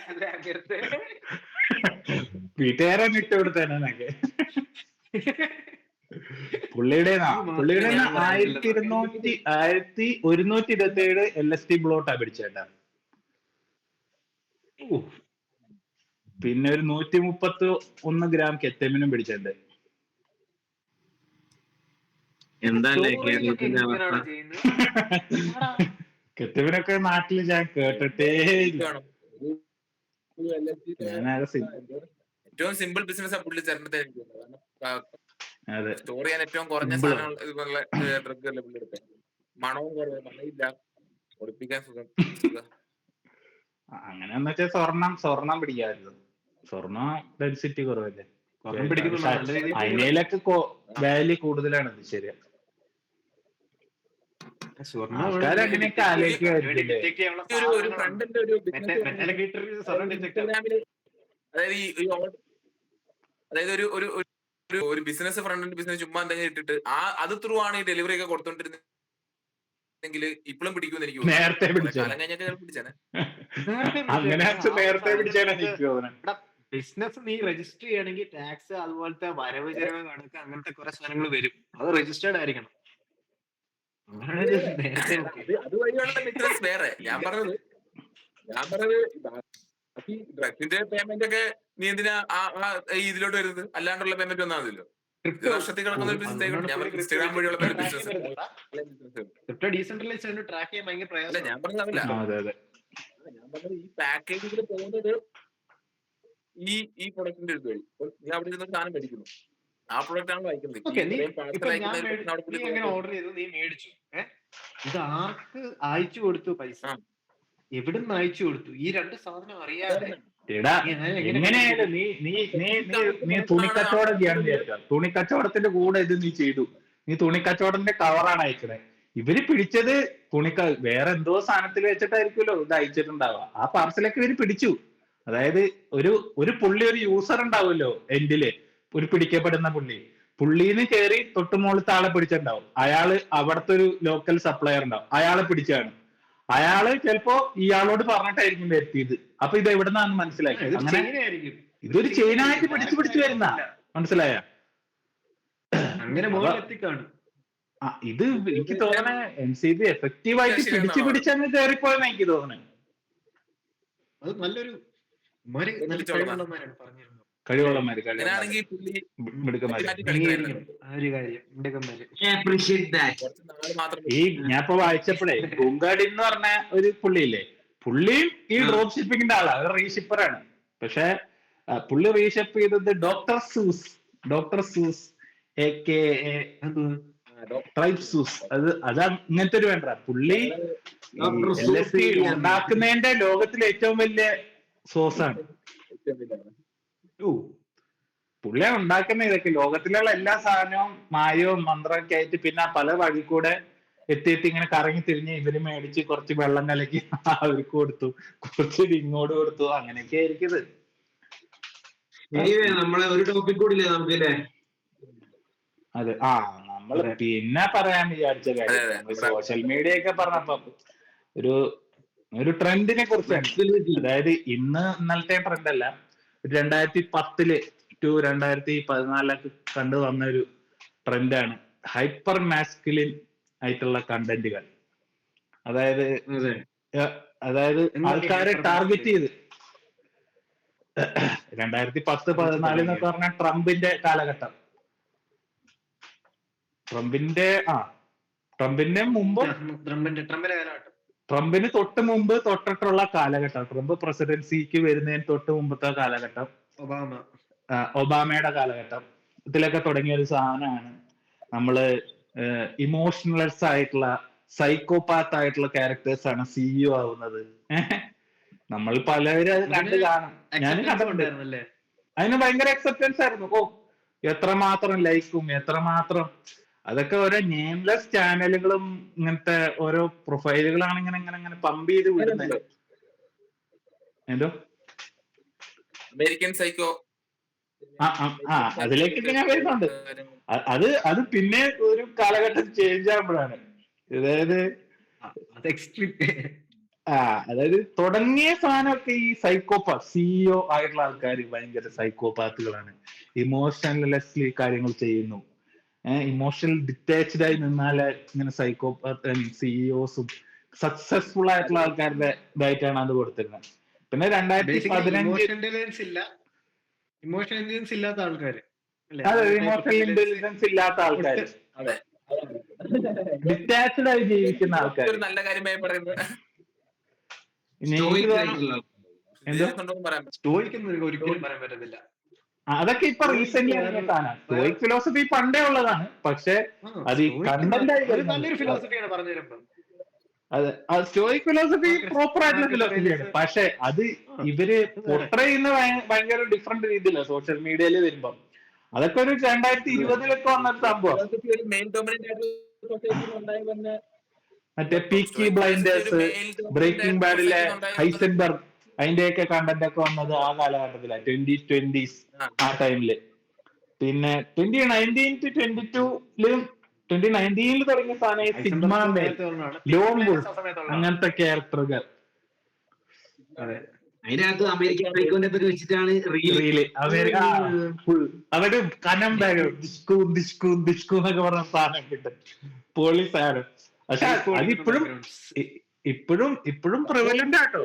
വീട്ടുകാരെ ഇട്ടുകൊടുത്തേനൊക്കെ. പുള്ളിയുടെ 1127 LSD ബ്ലോട്ടാ പിടിച്ചേട്ടാ. പിന്നെ ഒരു 131 ഗ്രാം കെറ്റമിനും പിടിച്ചിട്ടുണ്ട്. എന്താല്ലേ കേരളത്തിന്റെ അവസ്ഥ? കെറ്റമിനൊക്കെ നാട്ടില് ഞാൻ കേട്ടിട്ടേ ഏറ്റവും സിമ്പിൾ ബിസിനസ് പുള്ളി ചേർന്നത്. സ്റ്റോർ ചെയ്യാൻ ഏറ്റവും കുറഞ്ഞ സാധനങ്ങൾ ഇതുപോലെ ഡ്രഗ് അല്ലേ പുള്ളി എടുത്തത്. മണവും കുറവ്, മണയില്ല, ഒളിപ്പിക്കാൻ സുഖം. അങ്ങനെയെന്ന് വെച്ചാൽ സ്വർണം പിടിക്കാമായിരുന്നു. സ്വർണം ഡെൻസിറ്റി കുറവല്ലേ? അതിനേലൊക്കെ വാല്യൂ കൂടുതലാണ്. ഇത് ശരിയാ. ആൾക്കാരങ്ങനെയൊക്കെ ആലോചിക്കുമായിരിക്കില്ലേ? അതായത് ഒരു ബിസിനസ് ഫ്രണ്ട് ബിസിനസ് ചുമ്മാ എന്തെങ്കിലും ഇട്ടിട്ട് അത് ത്രൂ ആണ് ഈ ഡെലിവറി ഒക്കെ കൊടുത്തോണ്ടിരുന്നെങ്കിൽ ഇപ്പോഴും പിടിക്കുമെന്ന് എനിക്ക് നേരത്തെ ബിസിനസ് നീ രജിസ്റ്റർ ചെയ്യണമെങ്കിൽ ടാക്സ് അതുപോലത്തെ വരവ് ചെലവ് കണക്ക് അങ്ങനത്തെ കുറെ സാധനങ്ങൾ വരും. അത് രജിസ്റ്റേർഡ് ആയിരിക്കണം. അതുവഴിയുള്ള ബിസിനസ് വേറെ. ഞാൻ പറഞ്ഞത് ഈ ഡ്രഗ്സിന്റെ പേയ്മെന്റ് ഒക്കെ നീ എന്തിനാ ഇതിലോട്ട് വരുന്നത്? അല്ലാണ്ടുള്ള പേയ്മെന്റ് ഒന്നും ആണല്ലോ. വർഷത്തിൽ കിടക്കുന്ന ഒരു ബിസിനസ്. ഇൻസ്റ്റാഗ്രാം വഴിയുള്ള ബിസിനസ് ട്രാക്ക് ചെയ്യാൻ ഭയങ്കര പ്രയാസം. ഞാൻ പറഞ്ഞതല്ല. ഞാൻ പറഞ്ഞത് ഈ പാക്കേജിൽ പോകുന്നത് ഈ പ്രൊഡക്റ്റിന്റെ ഒരു വഴി. നീ അവിടെ ഇരുന്ന സാധനം മേടിക്കുന്നു, ആ പ്രൊഡക്റ്റ് ആണ് വായിക്കുന്നത്. ഓർഡർ ചെയ്തു, നീ മേടിച്ചു. ഇത് ആർക്ക് അയച്ചു കൊടുത്തു? പൈസ എവിടുന്ന് അയച്ചു കൊടുത്തു? ഈ രണ്ട് സാധനം അറിയാതെ എങ്ങനെയായാലും നീ തുണിക്കച്ചവടം ചെയ്യാൻ വിചാരിക്കാം. തുണിക്കച്ചവടത്തിന്റെ കൂടെ ഇത് നീ ചെയ്തു. നീ തുണിക്കച്ചവടത്തിന്റെ കവറാണ് അയക്കണേ. ഇവര് പിടിച്ചത് വേറെ എന്തോ സാധനത്തിൽ വെച്ചിട്ടായിരിക്കുമല്ലോ ഇത് അയച്ചിട്ടുണ്ടാവുക. ആ പാർസലൊക്കെ ഇവര് പിടിച്ചു. അതായത് ഒരു പുള്ളി, ഒരു യൂസർ ഉണ്ടാവുമല്ലോ എൻഡില്, ഒരു പിടിക്കപ്പെടുന്ന പുള്ളിന്ന് കയറി തൊട്ടുമുകളിൽ ആളെ പിടിച്ചിട്ടുണ്ടാവും. അയാള് അവിടുത്തെ ഒരു ലോക്കൽ സപ്ലയർ ഉണ്ടാവും, അയാളെ പിടിച്ചാണ്. അയാള് ചിലപ്പോ ഇയാളോട് പറഞ്ഞിട്ടായിരിക്കും വരുത്തിയത്. അപ്പൊ ഇത് എവിടുന്നാന്ന് മനസ്സിലാക്കി. അങ്ങനെ ഇതൊരു ചെയിനായിട്ട് പിടിച്ചു വരുന്ന മനസ്സിലായ. അങ്ങനെ ഇത് എനിക്ക് തോന്നണേ NCB എഫക്റ്റീവായിട്ട് പിടിച്ചങ്ങ് കയറിപ്പോയെന്ന് എനിക്ക് തോന്നണേ. അത് നല്ലൊരു കഴിവുള്ളമാര് ഈ ഞാൻ ഇപ്പൊ വായിച്ചപ്പോഴേ ഗുങ്കാടി എന്ന് പറഞ്ഞ ഒരു പുള്ളിയില്ലേ, പുള്ളിയും ഈ ഡ്രോപ്പ് ഷിപ്പിങ്ങിന്റെ ആളാണ്, റീഷിപ്പറാണ്. പക്ഷെ പുള്ളി റീഷിപ്പ് ചെയ്തത് ഡോക്ടർ സൂസ് അതാ ഇങ്ങനത്തെ ഒരു വേണ്ട. പുള്ളി LSD ഉണ്ടാക്കുന്നതിന്റെ ലോകത്തിലെ ഏറ്റവും വലിയ സോഴ്സാണ് പുള്ളിയാ ഉണ്ടാക്കുന്ന. ഇതൊക്കെ ലോകത്തിലുള്ള എല്ലാ സാധനവും മായവും മന്ത്രമൊക്കെ ആയിട്ട് പിന്നെ പല വഴി കൂടെ എത്തിയിട്ട് ഇങ്ങനെ കറങ്ങി തിരിഞ്ഞ് ഇവര് മേടിച്ച് കുറച്ച് വെള്ളം കലക്കി അവർക്ക് കൊടുത്തു, കുറച്ച് ഇങ്ങോട്ട് കൊടുത്തു, അങ്ങനെയൊക്കെ ആയിരിക്കും ഇത്. നമ്മളെ ഒരു ടോപ്പിക് കൂടി ഇല്ലേ നമുക്ക് അല്ലേ? അതെ, നമ്മള് പിന്നെ പറയാൻ വിചാരിച്ച കാര്യം സോഷ്യൽ മീഡിയ ഒക്കെ പറഞ്ഞപ്പോ ഒരു ട്രെൻഡിനെ കുറിച്ചാണ്. അതായത് ഇന്നലത്തെ ട്രെൻഡ് അല്ല, 2010 to 2014 കണ്ടു വന്ന ഒരു ട്രെൻഡാണ് ഹൈപ്പർ മാസ്കുലിൻ ആയിട്ടുള്ള കണ്ടന്റുകൾ. അതായത് ആൾക്കാരെ ടാർഗറ്റ് ചെയ്ത് 2010-14 എന്നൊക്കെ പറഞ്ഞാൽ ട്രംപിന്റെ കാലഘട്ടം. ട്രംപിന് തൊട്ട് മുമ്പ് തൊട്ടിട്ടുള്ള കാലഘട്ടം, ട്രംപ് പ്രസിഡൻസിക്ക് വരുന്നതിന് തൊട്ട് മുമ്പത്തെ കാലഘട്ടം, ഒബാമയുടെ കാലഘട്ടം, ഇതിലൊക്കെ തുടങ്ങിയ ഒരു സാധനമാണ് നമ്മള് ഇമോഷണൽസ് ആയിട്ടുള്ള സൈക്കോപാത്ത് ആയിട്ടുള്ള ക്യാരക്ടേഴ്സ് ആണ് സിഇഒ ആവുന്നത്. നമ്മൾ പലരും അത് കണ്ടു കാണും, ഞാൻ കണ്ടിട്ടുണ്ട്. അതിന് ഭയങ്കര അക്സെപ്റ്റൻസ് ആയിരുന്നു. എത്രമാത്രം ലൈക്കും എത്രമാത്രം, അതൊക്കെ ഓരോ നെയിംലെസ് ചാനലുകളും ഇങ്ങനത്തെ ഓരോ പ്രൊഫൈലുകളാണ് ഇങ്ങനെ പമ്പ് ചെയ്ത് വിടുന്നത്. എന്തോ അമേരിക്കൻ സൈക്കോ, അതിലേക്കൊക്കെ ഞാൻ വരുന്നുണ്ട്. അത് പിന്നെ ഒരു കാലഘട്ടം ചേഞ്ച് ആകുമ്പോഴാണ്. അതായത് തുടങ്ങിയ സാധനമൊക്കെ ഈ സൈക്കോപാത്ത് സിഇഒ ആയിട്ടുള്ള ആൾക്കാർ ഭയങ്കര സൈക്കോപാത്തുകളാണ്. ഇമോഷണലെസ്ലി കാര്യങ്ങൾ ചെയ്യുന്നു, ഇമോഷണൽ ഡിറ്റാച്ച്ഡ് ആയി നിന്നാല് ഇങ്ങനെ സൈക്കോപാത്ത് സിഇഒസും സക്സസ്ഫുൾ ആയിട്ടുള്ള ആൾക്കാരുടെ ഇതായിട്ടാണ് അത് കൊടുത്തിരുന്നത്. പിന്നെ 2015 ഇമോഷണൽ ഇന്റലിജൻസ് ഇല്ലാത്ത ആൾക്കാര്, ഇമോഷണൽ ഇന്റലിജൻസ് ഇല്ലാത്ത ആൾക്കാര്, ഡിറ്റാച്ച്ഡ് ആയി ജീവിക്കുന്ന ആൾക്കാർ. നല്ല കാര്യമായി പറയുന്നത് ഒരിക്കലും പറയാൻ പറ്റത്തില്ല. അതൊക്കെ ഇപ്പൊ റീസെന്റ് ഇറങ്ങിയതാണ്. സ്റ്റോയിക് ഫിലോസഫി പണ്ടേ ഉള്ളതാണ്, പക്ഷെ അത് ഈ നല്ലൊരു ഫിലോസഫിയാണ് പറഞ്ഞു തരുമ്പോ. അതെ, സ്റ്റോയിക് ഫിലോസഫി പ്രോപ്പർ ആയിട്ടുള്ള ഫിലോസഫിയാണ്, പക്ഷെ അത് ഇവര് പോർട്രേ ചെയ്യുന്ന ഭയങ്കര ഡിഫറെന്റ് രീതിയിലാണ് സോഷ്യൽ മീഡിയയിൽ വരുമ്പോ. അതൊക്കെ ഒരു 2020 വന്നൊരു സംഭവം. മറ്റേ പീക്കി ബ്ലൈൻഡേഴ്സ്, ബ്രേക്കിംഗ് ബാഡിലെ ഹൈസൻബർഗ്, അതിന്റെയൊക്കെ കണ്ടന്റ് ഒക്കെ വന്നത് ആ കാലഘട്ടത്തിലാണ്, 2020s ആ ടൈമില്. പിന്നെ 2019 to 2022 2019 തുടങ്ങിയ സാധനം സിഗ്മ ലോൺ അങ്ങനത്തെ ക്യാരക്ടറുകൾ. അതിനകത്ത് അമേരിക്കൻ സൈക്കോന്റെ ഒക്കെ വെച്ചിട്ടാണ് റീല് അതൊക്കെ കനം ദിഷ്കു ദിഷ്കു ദിഷ്കു എന്നൊക്കെ പറഞ്ഞ സാധനം കിട്ടും, പോലീസാണ്. പക്ഷെ അതിപ്പോഴും ഇപ്പോഴും പ്രിവലന്റ് ആട്ടോ.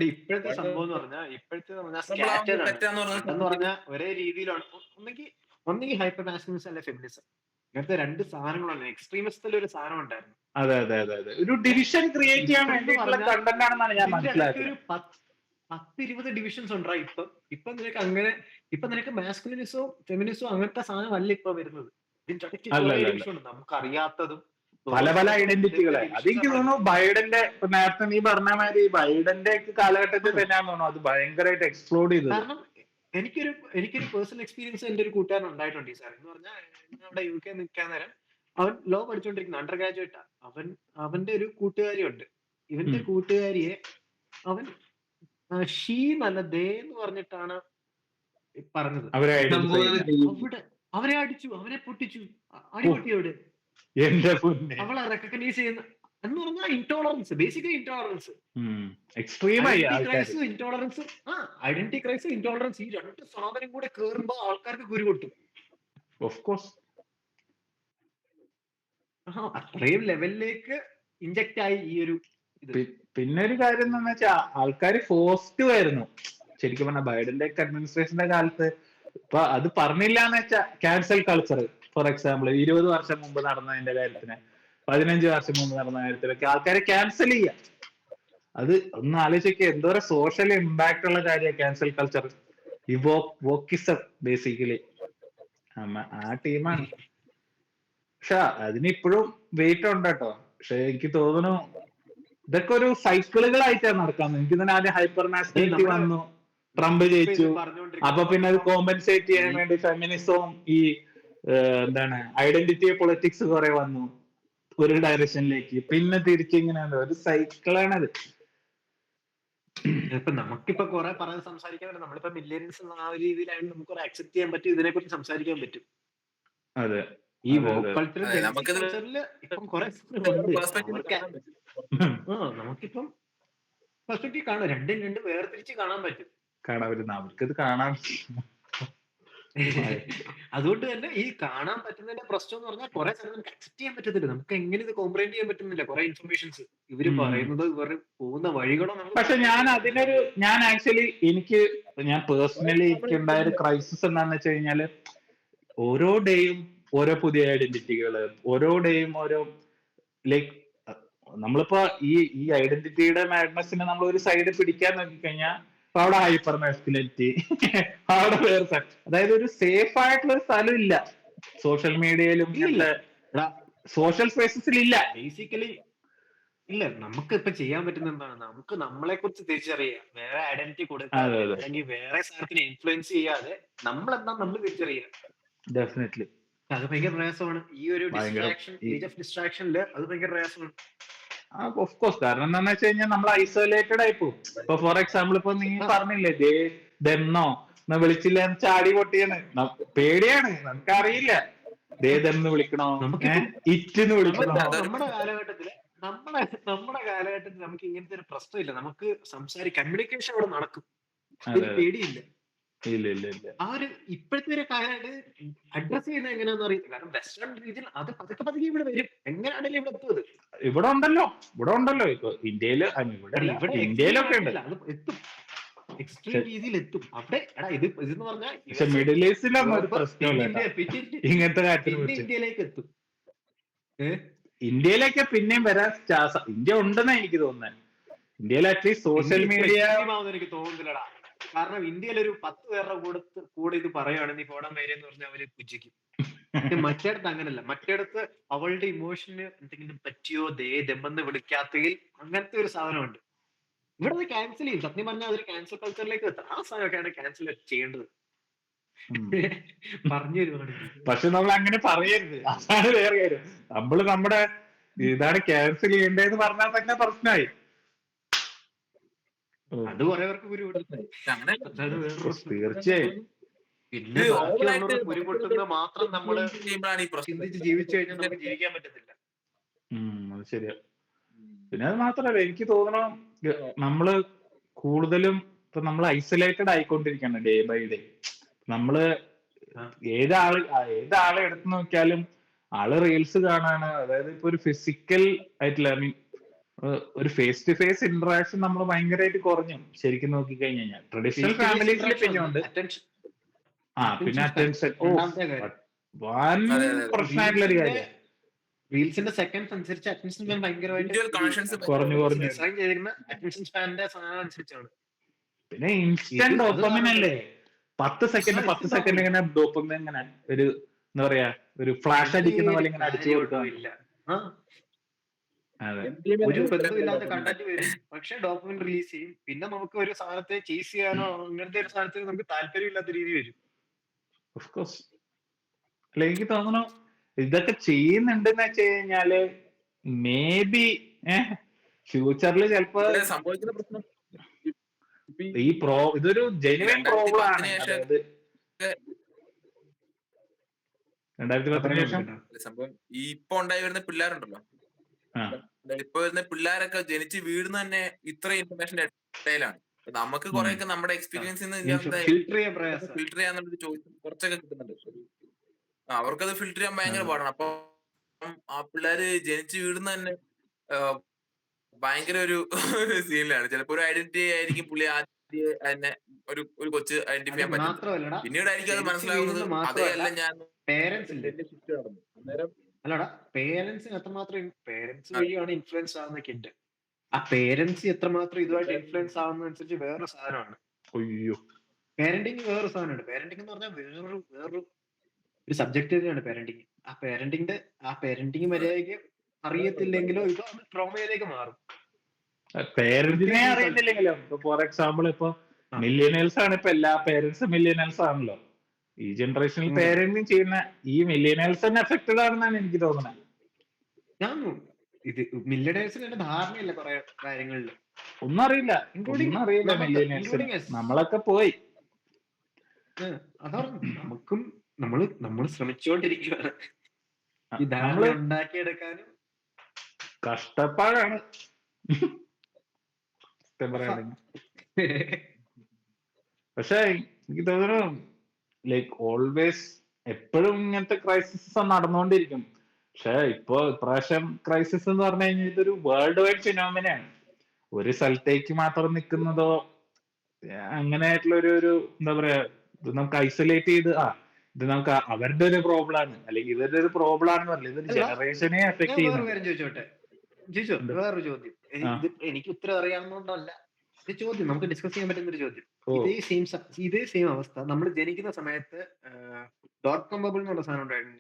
ഇപ്പോഴത്തെ സംഭവം എന്ന് പറഞ്ഞാൽ ഒരേ രീതിയിലാണ്. ഒന്നെങ്കിൽ ഹൈപ്പർ നാഷണലിസം അല്ലെ ഫെമിനിസം, ഇങ്ങനത്തെ രണ്ട് സാധനങ്ങളാണ്. എക്സ്ട്രീമിസത്തിൽ ഒരു സാധനം ഉണ്ടായിരുന്നു. അതെ, ഒരു ഡിവിഷൻ ക്രിയേറ്റ് ചെയ്യാൻ വേണ്ടിയിട്ടുള്ള കണ്ടന്റ് ആണെന്നാണ് ഞാൻ മനസ്സിലാക്കിയത്. ഒരു 10-20 ഡിവിഷൻസ് ഉണ്ടാ ഇപ്പൊ നിനക്ക് അങ്ങനെ. ഇപ്പൊ നിനക്ക് മാസ്കുലിനിസവും ഫെമിനിസവും അങ്ങനത്തെ സാധനം അല്ല ഇപ്പൊ വരുന്നത്. നമുക്ക് അറിയാത്തതും പല ഐഡന്റിറ്റികളെ. അതെനിക്ക് തോന്നുന്നു ബൈഡന്റെ, നേരത്തെ നീ പറഞ്ഞ മാതിരി ബൈഡന്റെ കാലഘട്ടത്തിൽ തന്നെയാന്ന് തോന്നുന്നു അത് ഭയങ്കരമായിട്ട് എക്സ്പ്ലോഡ് ചെയ്തത്. കാരണം എനിക്കൊരു പേഴ്സണൽ എക്സ്പീരിയൻസ് എന്റെ ഒരു കൂട്ടുകാരൻ ഉണ്ടായിട്ടുണ്ട്. സാർ എന്ന് പറഞ്ഞാൽ അവിടെ UK നിൽക്കാൻ നേരം അവൻ ലോ പഠിച്ചുകൊണ്ടിരിക്കുന്ന അണ്ടർ ഗ്രാജുവേറ്റാ. അവന്റെ ഒരു കൂട്ടുകാരിയുണ്ട്. ഇവന്റെ കൂട്ടുകാരിയെ അവൻ ഷീ നല്ല ദേ എന്ന് പറഞ്ഞിട്ടാണ് പറഞ്ഞത്. അവരെ അടിച്ചു, അവനെ പൊട്ടിച്ചു, അടിപൊട്ടിയോട് അവളെ റെക്കഗ്നൈസ് ചെയ്യുന്ന എന്ന് പറഞ്ഞാൽ intolerance, basically intolerance, intolerance, identity crisis, intolerance, ഈ രണ്ട് സാധനം കൂടെ കേറുമ്പോ ആൾക്കാർക്ക് കുരു പൊട്ടും. അത്രയും ലെവലിലേക്ക് ഇൻജക്ട് ആയി ഈ ഒരു ഇത്. പിന്നെ ഒരു കാര്യം എന്താ വെച്ചാൽ ആൾക്കാർ ഫോഴ്സ്ഡ് ആയിരുന്നു ശരിക്കും പറഞ്ഞ ബൈഡന്റെ അഡ്മിനിസ്ട്രേഷന്റെ കാലത്ത്. ഇപ്പൊ അത് പറഞ്ഞില്ല എന്ന് വെച്ചാൽ ക്യാൻസൽ കൾച്ചർ, ഫോർ എക്സാമ്പിൾ 20 വർഷം മുമ്പ് നടന്നതിന്റെ കാര്യത്തിന്, 15 വർഷം മുമ്പ് നടന്ന കാര്യത്തിലൊക്കെ ആൾക്കാരെ ക്യാൻസൽ ചെയ്യാം. അത് ഒന്ന് ആലോചിക്കുക, എന്തോരം സോഷ്യൽ ഇമ്പാക്ട് ഉള്ള കാര്യമാണ് ക്യാൻസൽ കൾച്ചർ. വോക്കിസം ബേസിക്കലി ആ ടീമാണ്. പക്ഷെ അതിനിപ്പോഴും വെയിറ്റ് ഉണ്ട് കേട്ടോ. പക്ഷെ എനിക്ക് തോന്നുന്നു ഇതൊക്കെ ഒരു സൈക്കിളുകളായിട്ടാണ് നടക്കാന്ന്. എനിക്ക് തന്നെ ആദ്യം ഹൈപ്പർ നാഷണാലിറ്റി വന്നു, ട്രംപ് ജയിച്ചു, അപ്പൊ പിന്നെ അത് കോമ്പൻസേറ്റ് ചെയ്യാൻ വേണ്ടി ഫെമിനിസവും ഈ എന്താണ് ഐഡന്റിറ്റി പൊളിറ്റിക്സ് കുറെ വന്നു ഒരു ഡയറക്ഷനിലേക്ക്, പിന്നെ തിരിച്ചിങ്ങനെ ഒരു സൈക്കിളാണത്. ഇപ്പൊ നമുക്കിപ്പോ കുറെ പറയാൻ സംസാരിക്കാൻ പറ്റും. നമ്മളിപ്പോ മില്ലേനിയൽസ് എന്ന ആ ഒരു രീതിയിലായതുകൊണ്ട് നമുക്ക് കുറെ അക്സെപ്റ്റ് ചെയ്യാൻ പറ്റും, ഇതിനെ കുറിച്ച് സംസാരിക്കാൻ പറ്റും. അതെ, ഈ വോക്ക് കൾച്ചറിൽ നമുക്കത് ഇപ്പം കുറെ നമുക്കിപ്പം പെർസ്പെക്റ്റീവ് കാണാം, രണ്ട് വേർതിരിച്ച് കാണാൻ പറ്റും. അവർക്കത് കാണാൻ അതുകൊണ്ട് തന്നെ ഈ കാണാൻ പറ്റുന്നതിന്റെ പ്രശ്നം എന്ന് പറഞ്ഞാൽ കുറെ സ്ഥലം നമുക്ക് അക്സെപ്റ്റ് ചെയ്യാൻ പറ്റത്തില്ല. നമുക്ക് എങ്ങനെ ഇത് കോംപ്രഹെൻഡ് ചെയ്യാൻ പറ്റുന്നില്ല. കുറെ ഇൻഫർമേഷൻസ് ഇവര് പറയുന്നത്, ഇവർ പോകുന്ന വഴികളോ. പക്ഷെ ഞാൻ ആക്ച്വലി ഞാൻ പേഴ്സണലി എനിക്കുണ്ടായ ഒരു ക്രൈസിസ് എന്താണെന്ന് വെച്ച് കഴിഞ്ഞാല്, ഓരോ ഡേയും ഓരോ പുതിയ ഐഡന്റിറ്റികള്, ഓരോ ഡേയും ഓരോ ലൈക്ക് നമ്മളിപ്പോ ഈ ഐഡന്റിറ്റിയുടെ മാഡ്നസിനെ നമ്മൾ ഒരു സൈഡ് പിടിക്കാൻ നോക്കിക്കഴിഞ്ഞാൽ അവിടെ ഹൈപ്പർ മാസ്കുലിനിറ്റി, അവിടെ വേറെ, അതായത് ഒരു സേഫ് ആയിട്ടുള്ള ഒരു സ്ഥലം ഇല്ല സോഷ്യൽ മീഡിയയിലും സോഷ്യൽ സ്പേസസിൽ ഇല്ല. ബേസിക്കലി ഇല്ല. നമുക്ക് ഇപ്പൊ ചെയ്യാൻ പറ്റുന്ന എന്താണ്, നമുക്ക് നമ്മളെ കുറിച്ച് തിരിച്ചറിയാം, വേറെ ഐഡന്റിറ്റി കൊടുക്കാതെ അല്ലെങ്കിൽ വേറെ സാധനത്തിനെ ഇൻഫ്ലുവൻസ് ചെയ്യാതെ നമ്മളെന്താ നമ്മൾ തിരിച്ചറിയാം. ഡെഫിനറ്റ്ലി അത് ഭയങ്കര പ്രയാസമാണ്. ഈ ഒരു ഡിസ്ട്രാക്ഷൻ, ഏജ് ഓഫ് ഡിസ്ട്രാക്ഷനില് അത് ഭയങ്കര പ്രയാസമാണ്. Of course. കാരണം എന്താണെന്ന് വെച്ച് കഴിഞ്ഞാൽ നമ്മൾ ഐസൊലേറ്റഡ് ആയി പോകും. ഇപ്പൊ ഫോർ എക്സാമ്പിൾ ഇപ്പൊ നീ പറഞ്ഞില്ലേ ദെന്നോ വിളിച്ചില്ല ചാടി പൊട്ടിയാണ്, പേടിയാണ്, നമുക്കറിയില്ല ദേന്ന് വിളിക്കണോ, ഇറ്റെന്ന് വിളിക്കണോ. നമ്മുടെ കാലഘട്ടത്തില് നമുക്ക് ഇങ്ങനത്തെ ഒരു പ്രശ്നമില്ല. നമുക്ക് കമ്മ്യൂണിക്കേഷൻ അവിടെ നടക്കും, പേടിയില്ല. ആ ഒരു ഇപ്പോഴത്തെ ഒരു കാലഘട്ടം അഡ്രസ് ചെയ്യുന്നത് എങ്ങനെയാണെന്ന് അറിയത്തില്ല. കാരണം വെസ്റ്റേൺ രീതിയിൽ അത് പതുക്കെ ഇവിടെ വരും. എങ്ങനെയാണെങ്കിലും ഇവിടെ എത്തുന്നത്. ഇവിടെ ഉണ്ടല്ലോ ഇപ്പൊ ഇന്ത്യയിലൊക്കെ ഉണ്ട്. അത് എത്തും, എക്സ്ട്രീം രീതിയിൽ എത്തും. അവിടെ ഇതെന്ന് പറഞ്ഞാൽ മിഡിൽ ഈസ്റ്റിലൊന്നും ഒരു പ്രശ്നമില്ല ഇങ്ങനത്തെ കാര്യത്തിൽ. ഇന്ത്യയിലേക്ക് എത്തും. ഇന്ത്യയിലേക്ക് പിന്നെയും വരാൻ ഇന്ത്യ ഉണ്ടെന്നാ എനിക്ക് തോന്നുന്നത്. ഇന്ത്യയിൽ അറ്റ്ലീസ്റ്റ് സോഷ്യൽ മീഡിയ എനിക്ക് തോന്നുന്നില്ലടാ. കാരണം ഇന്ത്യയിൽ ഒരു 10 പേരുടെ കൂടെ ഇത് പറയുകയാണെങ്കിൽ ഫോടം വരെ എന്ന് പറഞ്ഞാൽ അവര് പുച്ഛിക്കും. മറ്റേടത്ത് അങ്ങനല്ല. മറ്റേടത്ത് അവളുടെ ഇമോഷന് എന്തെങ്കിലും പറ്റിയോ ദെമ്മെന്ന് വിളിക്കാത്തതിൽ അങ്ങനത്തെ ഒരു സാധനമുണ്ട്. ഇവിടെ അത് ക്യാൻസൽ ചെയ്യും. സത്യം പറഞ്ഞാൽ അതൊരു ക്യാൻസൽ കൾച്ചറിലേക്ക് എത്താം. ആ സാധനമൊക്കെയാണ് ക്യാൻസൽ ചെയ്യേണ്ടത്. പറഞ്ഞു തരുവാണെങ്കിൽ പക്ഷെ നമ്മൾ അങ്ങനെ പറയരുത്, അതാണ് വേറെ കാര്യം. നമ്മള് നമ്മുടെ ഇതാണ് ക്യാൻസൽ ചെയ്യേണ്ടതെന്ന് പറഞ്ഞാൽ തന്നെ പ്രശ്നമായി. അത് കുറെ പേർക്ക് തീർച്ചയായും. പിന്നെ ഉരുപൊട്ടുന്ന മാത്രം നമ്മള് ചിന്തിച്ച് ജീവിച്ചു കഴിഞ്ഞാൽ നമുക്ക് ജീവിക്കാൻ പറ്റത്തില്ല. അത് ശരിയാ. പിന്നെ അത് മാത്രല്ല, എനിക്ക് തോന്നണം നമ്മള് കൂടുതലും ഇപ്പൊ നമ്മൾ ഐസൊലേറ്റഡ് ആയിക്കൊണ്ടിരിക്കുകയാണ് ഡേ ബൈ ഡേ. നമ്മള് ഏതാളെ എടുത്തു നോക്കിയാലും ആള് റീൽസ് കാണാണ്. അതായത് ഇപ്പൊ ഒരു ഫിസിക്കൽ ആയിട്ടുള്ള ഒരു ഫേസ് ടു ഫേസ് ഇന്ററാക്ഷൻ നമ്മൾ ഭയങ്കരമായിട്ട് കുറഞ്ഞു ശരിക്കും നോക്കിക്കഴിഞ്ഞാൽ. ട്രഡീഷണൽ ഫാമിലീസിൽ പിന്നെ ഉണ്ട്. പിന്നെ അറ്റൻഷൻ പ്രശ്നമായിട്ടുള്ള ഒരു കാര്യം. റീൽസിന്റെ സെക്കൻഡ്സ് അനുസരിച്ച് അറ്റൻഷൻ സ്പാൻ ഭയങ്കരമായിട്ട് കുറഞ്ഞു. അറ്റൻഷൻ സ്പാനിന്റെ സാധനം അനുസരിച്ചാണ്. പിന്നെ ഇൻസ്റ്റന്റ് ഡോപ്പമിൻ അല്ലേ, 10 സെക്കൻഡ് ഇങ്ങനെ ഡോപ്പമിൻ ഇങ്ങനെ ഒരു എന്താ പറയാ ഒരു ഫ്ലാഷ് അടിക്കുന്ന പോലെ ഇങ്ങനെ അടിച്ചു കൊടുക്കില്ല. ഒരു ബന്ധമില്ലാത്ത കണ്ടന്റ് വരും, പക്ഷെ ഡോക്യുമെൻ റിലീസ് ചെയ്യും. പിന്നെ നമുക്ക് ഒരു സാധനത്തെ ചേസ് ചെയ്യാനോ അങ്ങനത്തെ ഒരു സാധനത്തിന് നമുക്ക് താല്പര്യമില്ലാത്ത രീതി വരും. ഓഫ്കോഴ്സ്. അല്ല, എനിക്ക് തോന്നണു ഇതൊക്കെ ചെയ്യുന്നുണ്ടെന്ന് വെച്ച് കഴിഞ്ഞാല് മേ ബി ഫ്യൂച്ചറിൽ ചിലപ്പോ ഇതൊരു ജെന്യുവൻ പ്രോബ്ലം ആണ്. അതായത് 2010 ശേഷം സംഭവം ഈ ഇപ്പൊ ഉണ്ടായി വരുന്ന പിള്ളേരുണ്ടല്ലോ, ഇപ്പൊ വരുന്ന പിള്ളേരൊക്കെ ജനിച്ച് വീഴുന്ന തന്നെ ഇത്ര ഇൻഫർമേഷന്റെ ഇടയിലാണ്. നമുക്ക് കുറെയൊക്കെ നമ്മുടെ എക്സ്പീരിയൻസിൽ നിന്ന് ഫിൽട്ടർ ചെയ്യാന്നുള്ളൊരു ചോയ്സ് കുറച്ചൊക്കെ കിട്ടുന്നുണ്ട്. അവർക്കത് ഫിൽട്ടർ ചെയ്യാൻ ഭയങ്കര പാടാണ്. അപ്പൊ ആ പിള്ളേര് ജനിച്ച് വീഴുന്ന തന്നെ ഭയങ്കര ഒരു സീനിലാണ്. ചിലപ്പോ ഒരു ഐഡന്റിറ്റി ആയിരിക്കും പുള്ളി ആദ്യം തന്നെ ഒരു കൊച്ച് ഐഡന്റിഫൈ ചെയ്യാൻ പറ്റും. പിന്നീടായിരിക്കും അത് മനസ്സിലാവുന്നത് അതേ അല്ല ഞാൻ അല്ലടാ, പേരൻസിന് എത്രമാത്രം പേരൻസ് വഴിയാണ് ഇൻഫ്ലുവൻസ് ആവുന്നൊക്കെ ഉണ്ട്. ആ പേരൻസ് എത്രമാത്രം ഇതുമായിട്ട് ഇൻഫ്ലുവൻസ് ആവുന്നതനുസരിച്ച് വേറൊരു സാധനമാണ്. പേരന്റിങ് വേറൊരു സാധനമാണ്. പേരന്റിംഗ് എന്ന് പറഞ്ഞാൽ വേറൊരു സബ്ജക്ട് തന്നെയാണ് പേരന്റിങ്. ആ പേരന്റിങ് മര്യാദയ്ക്ക് അറിയത്തില്ലെങ്കിലോ ഇത് ട്രോമയിലേക്ക് മാറും. പേരന്റിനെ അറിയത്തില്ലെങ്കിലോ, ഫോർ എക്സാമ്പിൾ ഇപ്പൊ മില്ലിയനേഴ്സ് ആണ്, ഇപ്പൊ എല്ലാ പേരൻസും മില്ലിയനേഴ്സ് ആണല്ലോ. ഈ ജനറേഷനിൽ പേരന്റിങ് ചെയ്യുന്ന ഈ മില്ലിയനേഴ്സ് തന്നെ എഫക്റ്റഡ് ആണെന്നാണ് എനിക്ക് തോന്നുന്നത്. ഞാൻ ഇത് മില്ലിയനേഴ്സിന് തന്നെ ധാരണയില്ല കുറെ കാര്യങ്ങളിൽ, ഒന്നും അറിയില്ല മില്ലിയനേഴ്സിന്. നമ്മളൊക്കെ പോയി. അതാണ് നമ്മൾ ശ്രമിച്ചുകൊണ്ടിരിക്കുകയാണ് ഈ ധാരണ ഉണ്ടാക്കിയെടുക്കാനും. കഷ്ടപ്പാടാണ്. പക്ഷെ എനിക്ക് തോന്നുന്നു ലൈക്ക് ഓൾവേസ് എപ്പോഴും ഇങ്ങനത്തെ ക്രൈസിസ് നടന്നുകൊണ്ടിരിക്കും. പക്ഷെ ഇപ്പൊ ഇപ്രാവശ്യം ക്രൈസിസ് എന്ന് പറഞ്ഞു കഴിഞ്ഞാൽ ഇതൊരു വേൾഡ് വൈഡ് ഫിനോമിനയാണ്. ഒരു സ്ഥലത്തേക്ക് മാത്രം നിൽക്കുന്നതോ അങ്ങനെയായിട്ടുള്ള ഒരു എന്താ പറയാ, ഇത് നമുക്ക് ഐസൊലേറ്റ് ചെയ്ത് ഇത് നമുക്ക് അവരുടെ ഒരു പ്രോബ്ലം ആണ് അല്ലെങ്കിൽ ഇവരുടെ ഒരു പ്രോബ്ലം ആണെന്ന് പറഞ്ഞില്ല, ഇതൊരു ജനറേഷനെ എഫക്ട് ചെയ്യുന്നുണ്ട്. വേറൊരു ചോദ്യം, എനിക്ക് ഉത്തരം അറിയാവുന്നതുകൊണ്ടല്ല, ഇത് ചോദ്യം നമുക്ക് ഡിസ്കസ് ചെയ്യാൻ പറ്റുന്ന ഒരു ചോദ്യം. ഇതേ സെയിം അവസ്ഥ നമ്മൾ ജനിക്കുന്ന സമയത്ത് .com ബബിൾ എന്നുള്ള സാധനം ഉണ്ടായിരുന്നു.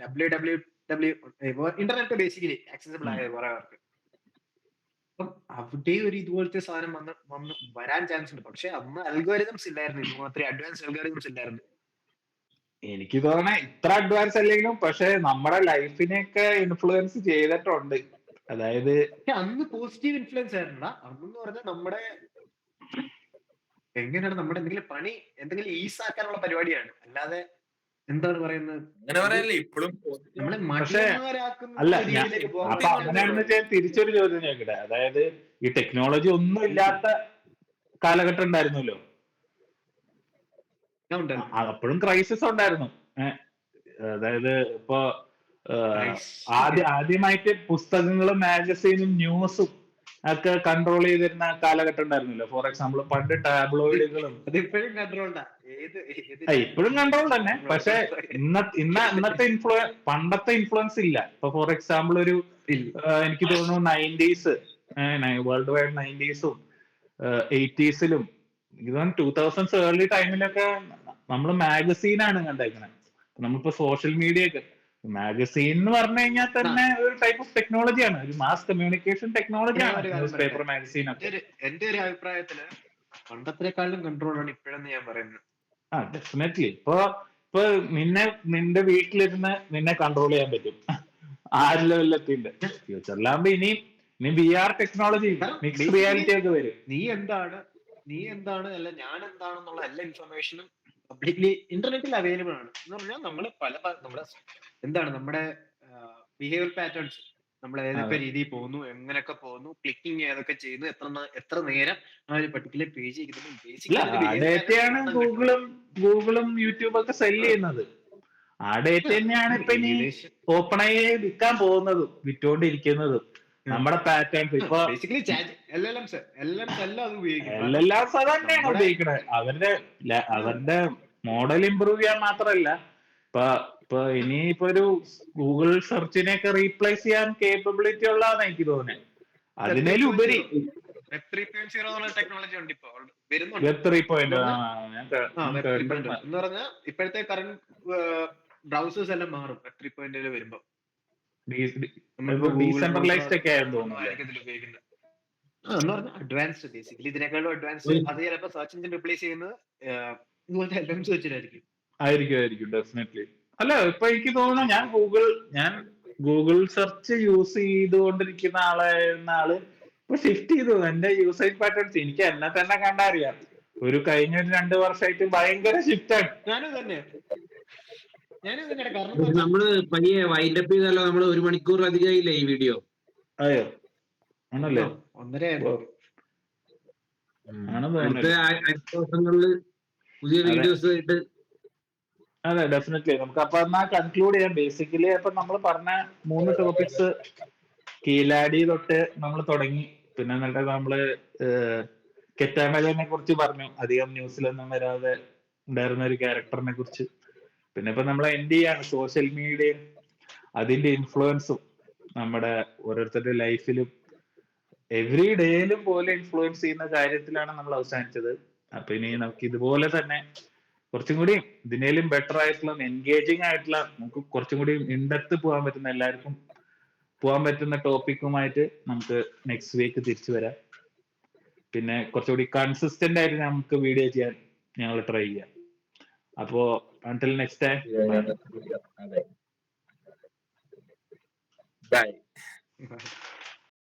1995 ഇന്റർനെറ്റ് ബേസിക്കലി ആക്സസിബിൾ ആയത് കുറെ പേർക്ക്. അപ്പം അവിടെ ഒരു ഇതുപോലത്തെ സാധനം വന്ന് വരാൻ ചാൻസ് ഉണ്ട്. പക്ഷെ അന്ന് അൽഗോരിതംസ് ഇല്ലായിരുന്നു, ഇതുമാത്രം അഡ്വാൻസ് അൽഗോരിതംസ് ഇല്ലായിരുന്നു. എനിക്ക് തോന്നണേ ഇത്ര അഡ്വാൻസ് അല്ലെങ്കിലും പക്ഷെ നമ്മുടെ ലൈഫിനെയൊക്കെ ഇൻഫ്ലുവൻസ് ചെയ്തിട്ടുണ്ട്. അതായത് അന്ന് പോസിറ്റീവ് ഇൻഫ്ലുവൻസ് ആയിരുന്നില്ല. അന്നെന്ന് പറഞ്ഞാൽ നമ്മുടെ എങ്ങനെയാണ് നമ്മുടെ എന്തെങ്കിലും ഈസ് ആക്കാനുള്ള പരിപാടിയാണ്, അല്ലാതെ എന്താണ് പറയുന്നത്, നമ്മളെ അല്ല. അപ്പൊ അങ്ങനെയാണെന്ന് വെച്ചാൽ തിരിച്ചൊരു ചോദ്യം ചോദിക്കട്ടെ, അതായത് ഈ ടെക്നോളജി ഒന്നും ഇല്ലാത്ത കാലഘട്ടം ഉണ്ടായിരുന്നല്ലോ, അപ്പോഴും ക്രൈസിസ് ഉണ്ടായിരുന്നു. അതായത് ഇപ്പൊ ആദ്യമായിട്ട് പുസ്തകങ്ങളും മാഗസീനും ന്യൂസും ഒക്കെ കൺട്രോൾ ചെയ്തിരുന്ന കാലഘട്ടം ഉണ്ടായിരുന്നല്ലോ. ഫോർ എക്സാമ്പിൾ പണ്ട് ടാബ്ലോയിഡുകളും ഇപ്പോഴും കൺട്രോൾ തന്നെ. പക്ഷെ ഇന്നത്തെ പണ്ടത്തെ ഇൻഫ്ലുവൻസ് ഇല്ല. ഇപ്പൊ ഫോർ എക്സാമ്പിൾ ഒരു എനിക്ക് തോന്നുന്നു 90s വേൾഡ് വൈഡ് 90s-ഉം 80s-ലും എനിക്ക് തോന്നുന്നു 2000s ഏർലി ടൈമിലൊക്കെ നമ്മൾ മാഗസീനാണ് കണ്ടേക്കുന്നത്. നമ്മളിപ്പോ സോഷ്യൽ മീഡിയ ഒക്കെ മാഗസീൻ എന്ന് പറഞ്ഞു കഴിഞ്ഞാൽ തന്നെ ഒരു ടൈപ്പ് ഓഫ് ടെക്നോളജിയാണ്, ഒരു മാസ് കമ്മ്യൂണിക്കേഷൻ ടെക്നോളജിയാണ് ന്യൂസ് പേപ്പർ, മാഗസീൻ ഒക്കെ. എന്റെ ഒരു അഭിപ്രായത്തില് പണ്ടത്തെക്കാളും കൺട്രോൾ ആണ് ഇപ്പോഴെന്ന് ഞാൻ പറയുന്നത്. ഡെഫിനറ്റ്ലി. ഇപ്പൊ നിന്റെ വീട്ടിലിരുന്ന് നിന്നെ കൺട്രോൾ ചെയ്യാൻ പറ്റും ആ ലെവലിലെത്തിണ്ട്. ഫ്യൂച്ചറിലാകുമ്പോ ഇനി VR ടെക്നോളജി, മിക്സ്ഡ് റിയാലിറ്റി ഒക്കെ വരും. നീ എന്താണ് അല്ല ഞാൻ എന്താണെന്നുള്ള എല്ലാ ഇൻഫർമേഷനും പബ്ലിക്ലി ഇന്റർനെറ്റിൽ അവൈലബിൾ ആണ്. എന്ന് പറഞ്ഞാൽ നമ്മള് നമ്മുടെ ബിഹേവിയർ പാറ്റേൺസ്, നമ്മൾ ഏതൊക്കെ രീതിയിൽ പോകുന്നു, എങ്ങനെയൊക്കെ പോകുന്നു, ക്ലിക്കിങ് ഏതൊക്കെ ചെയ്യുന്നു, എത്ര നേരം ആ ഒരു പർട്ടിക്കുലർ പേജ് ഡേറ്റയാണ് ഗൂഗിളും യൂട്യൂബും ഒക്കെ സെല് ചെയ്യുന്നത്. ആ ഡേറ്റ തന്നെയാണ് ഇപ്പൊ ഇനി ഓപ്പണായി വിൽക്കാൻ പോകുന്നതും വിറ്റോണ്ടിരിക്കുന്നതും. നമ്മുടെ പാറ്റേൺസ് ഇപ്പൊ LLMs തന്നെയാണ് ഉപയോഗിക്കുന്നത്. അവരുടെ മോഡൽ ഇമ്പ്രൂവ് ചെയ്യാൻ മാത്രല്ല, ഇപ്പൊ ഇനിയിപ്പോ ഒരു ഗൂഗിൾ സെർച്ചിനെയൊക്കെ റീപ്ലേസ് ചെയ്യാൻ കേപ്പബിലിറ്റി ഉള്ളതാണ് എനിക്ക് തോന്നുന്നത്. അതിനുപരി Web 3.0 ടെക്നോളജി ഉണ്ട് ഇപ്പൊ Web 3.0 എന്ന് പറഞ്ഞാൽ ഇപ്പോഴത്തെ കറന്റ് ബ്രൗസേഴ്സ് എല്ലാം മാറും Web 3.0 വരുമ്പോ. ഡീസെൻട്രലൈസ്ഡ് ഒക്കെ ആയെന്ന് തോന്നുന്നു. അഡ്വാൻസ്ഡ് ബേസിക്കലി ഇതിനേക്കാളും അഡ്വാൻസ്ഡ്. അത് ചിലപ്പോ സെർച്ച് എഞ്ചിൻ റിപ്ലേസ് ചെയ്യുന്നത് ഇതുപോലത്തെ LLMs വെച്ചിട്ടായിരിക്കും. ആയിരിക്കും ഡെഫിനറ്റ്ലി. അല്ല ഇപ്പൊ എനിക്ക് തോന്നുന്നു ഞാൻ ഗൂഗിൾ സെർച്ച് യൂസ് ചെയ്തുകൊണ്ടിരിക്കുന്ന ആള് ഇപ്പൊ ഷിഫ്റ്റ് ചെയ്തു എന്റെ യൂസേജ് പാറ്റേൺസ്. എനിക്ക് എന്നെ തന്നെ കണ്ടറിയാം. കഴിഞ്ഞ 2 വർഷമായിട്ട് ഭയങ്കര ഷിഫ്റ്റ് ആണ്. നമ്മള് പയ്യെ വൈൻഡപ്പ് ചെയ്താലോ? നമ്മള് 1 മണിക്കൂറിലധികമായില്ലേ ഈ വീഡിയോ? അയ്യോ ആണല്ലേ? 1.5 ദിവസങ്ങളില് പുതിയ വീഡിയോസ് ആയിട്ട്. അതെ ഡെഫിനറ്റ്ലി. നമുക്ക് അപ്പൊ എന്നാ കൺക്ലൂഡ് ചെയ്യാം. ബേസിക്കലി അപ്പൊ നമ്മൾ പറഞ്ഞ 3 ടോപ്പിക്സ് കീലാടി തൊട്ട് നമ്മൾ തുടങ്ങി. പിന്നെ എന്നിട്ട് നമ്മള് കെറ്റാമലിനെ കുറിച്ച് പറഞ്ഞു, അധികം ന്യൂസിലൊന്നും വരാതെ ഉണ്ടായിരുന്ന ഒരു ക്യാരക്ടറിനെ കുറിച്ച്. പിന്നെ ഇപ്പൊ നമ്മൾ എൻഡ് ചെയ്യാണ് സോഷ്യൽ മീഡിയയും അതിന്റെ ഇൻഫ്ലുവൻസും നമ്മുടെ ഓരോരുത്തരുടെ ലൈഫിലും എവറി ഡേയിലും പോലെ ഇൻഫ്ലുവൻസ് ചെയ്യുന്ന കാര്യത്തിലാണ് നമ്മൾ അവസാനിച്ചത്. അപ്പൊ ഇനി നമുക്ക് ഇതുപോലെ തന്നെ കുറച്ചും കൂടി ഇതിനേലും ബെറ്റർ ആയിട്ടുള്ള എൻഗേജിങ് ആയിട്ടുള്ള നമുക്ക് കുറച്ചും കൂടി ഇൻഡെപ്ത് പോകാൻ പറ്റുന്ന, എല്ലാവർക്കും പോകാൻ പറ്റുന്ന ടോപ്പിക്കുമായിട്ട് നമുക്ക് നെക്സ്റ്റ് വീക്ക് തിരിച്ചു വരാം. പിന്നെ കുറച്ചുകൂടി കൺസിസ്റ്റന്റ് ആയിട്ട് നമുക്ക് വീഡിയോ ചെയ്യാൻ ഞങ്ങൾ ട്രൈ ചെയ്യാം. അപ്പോ until next time, bye. Bye. Bye.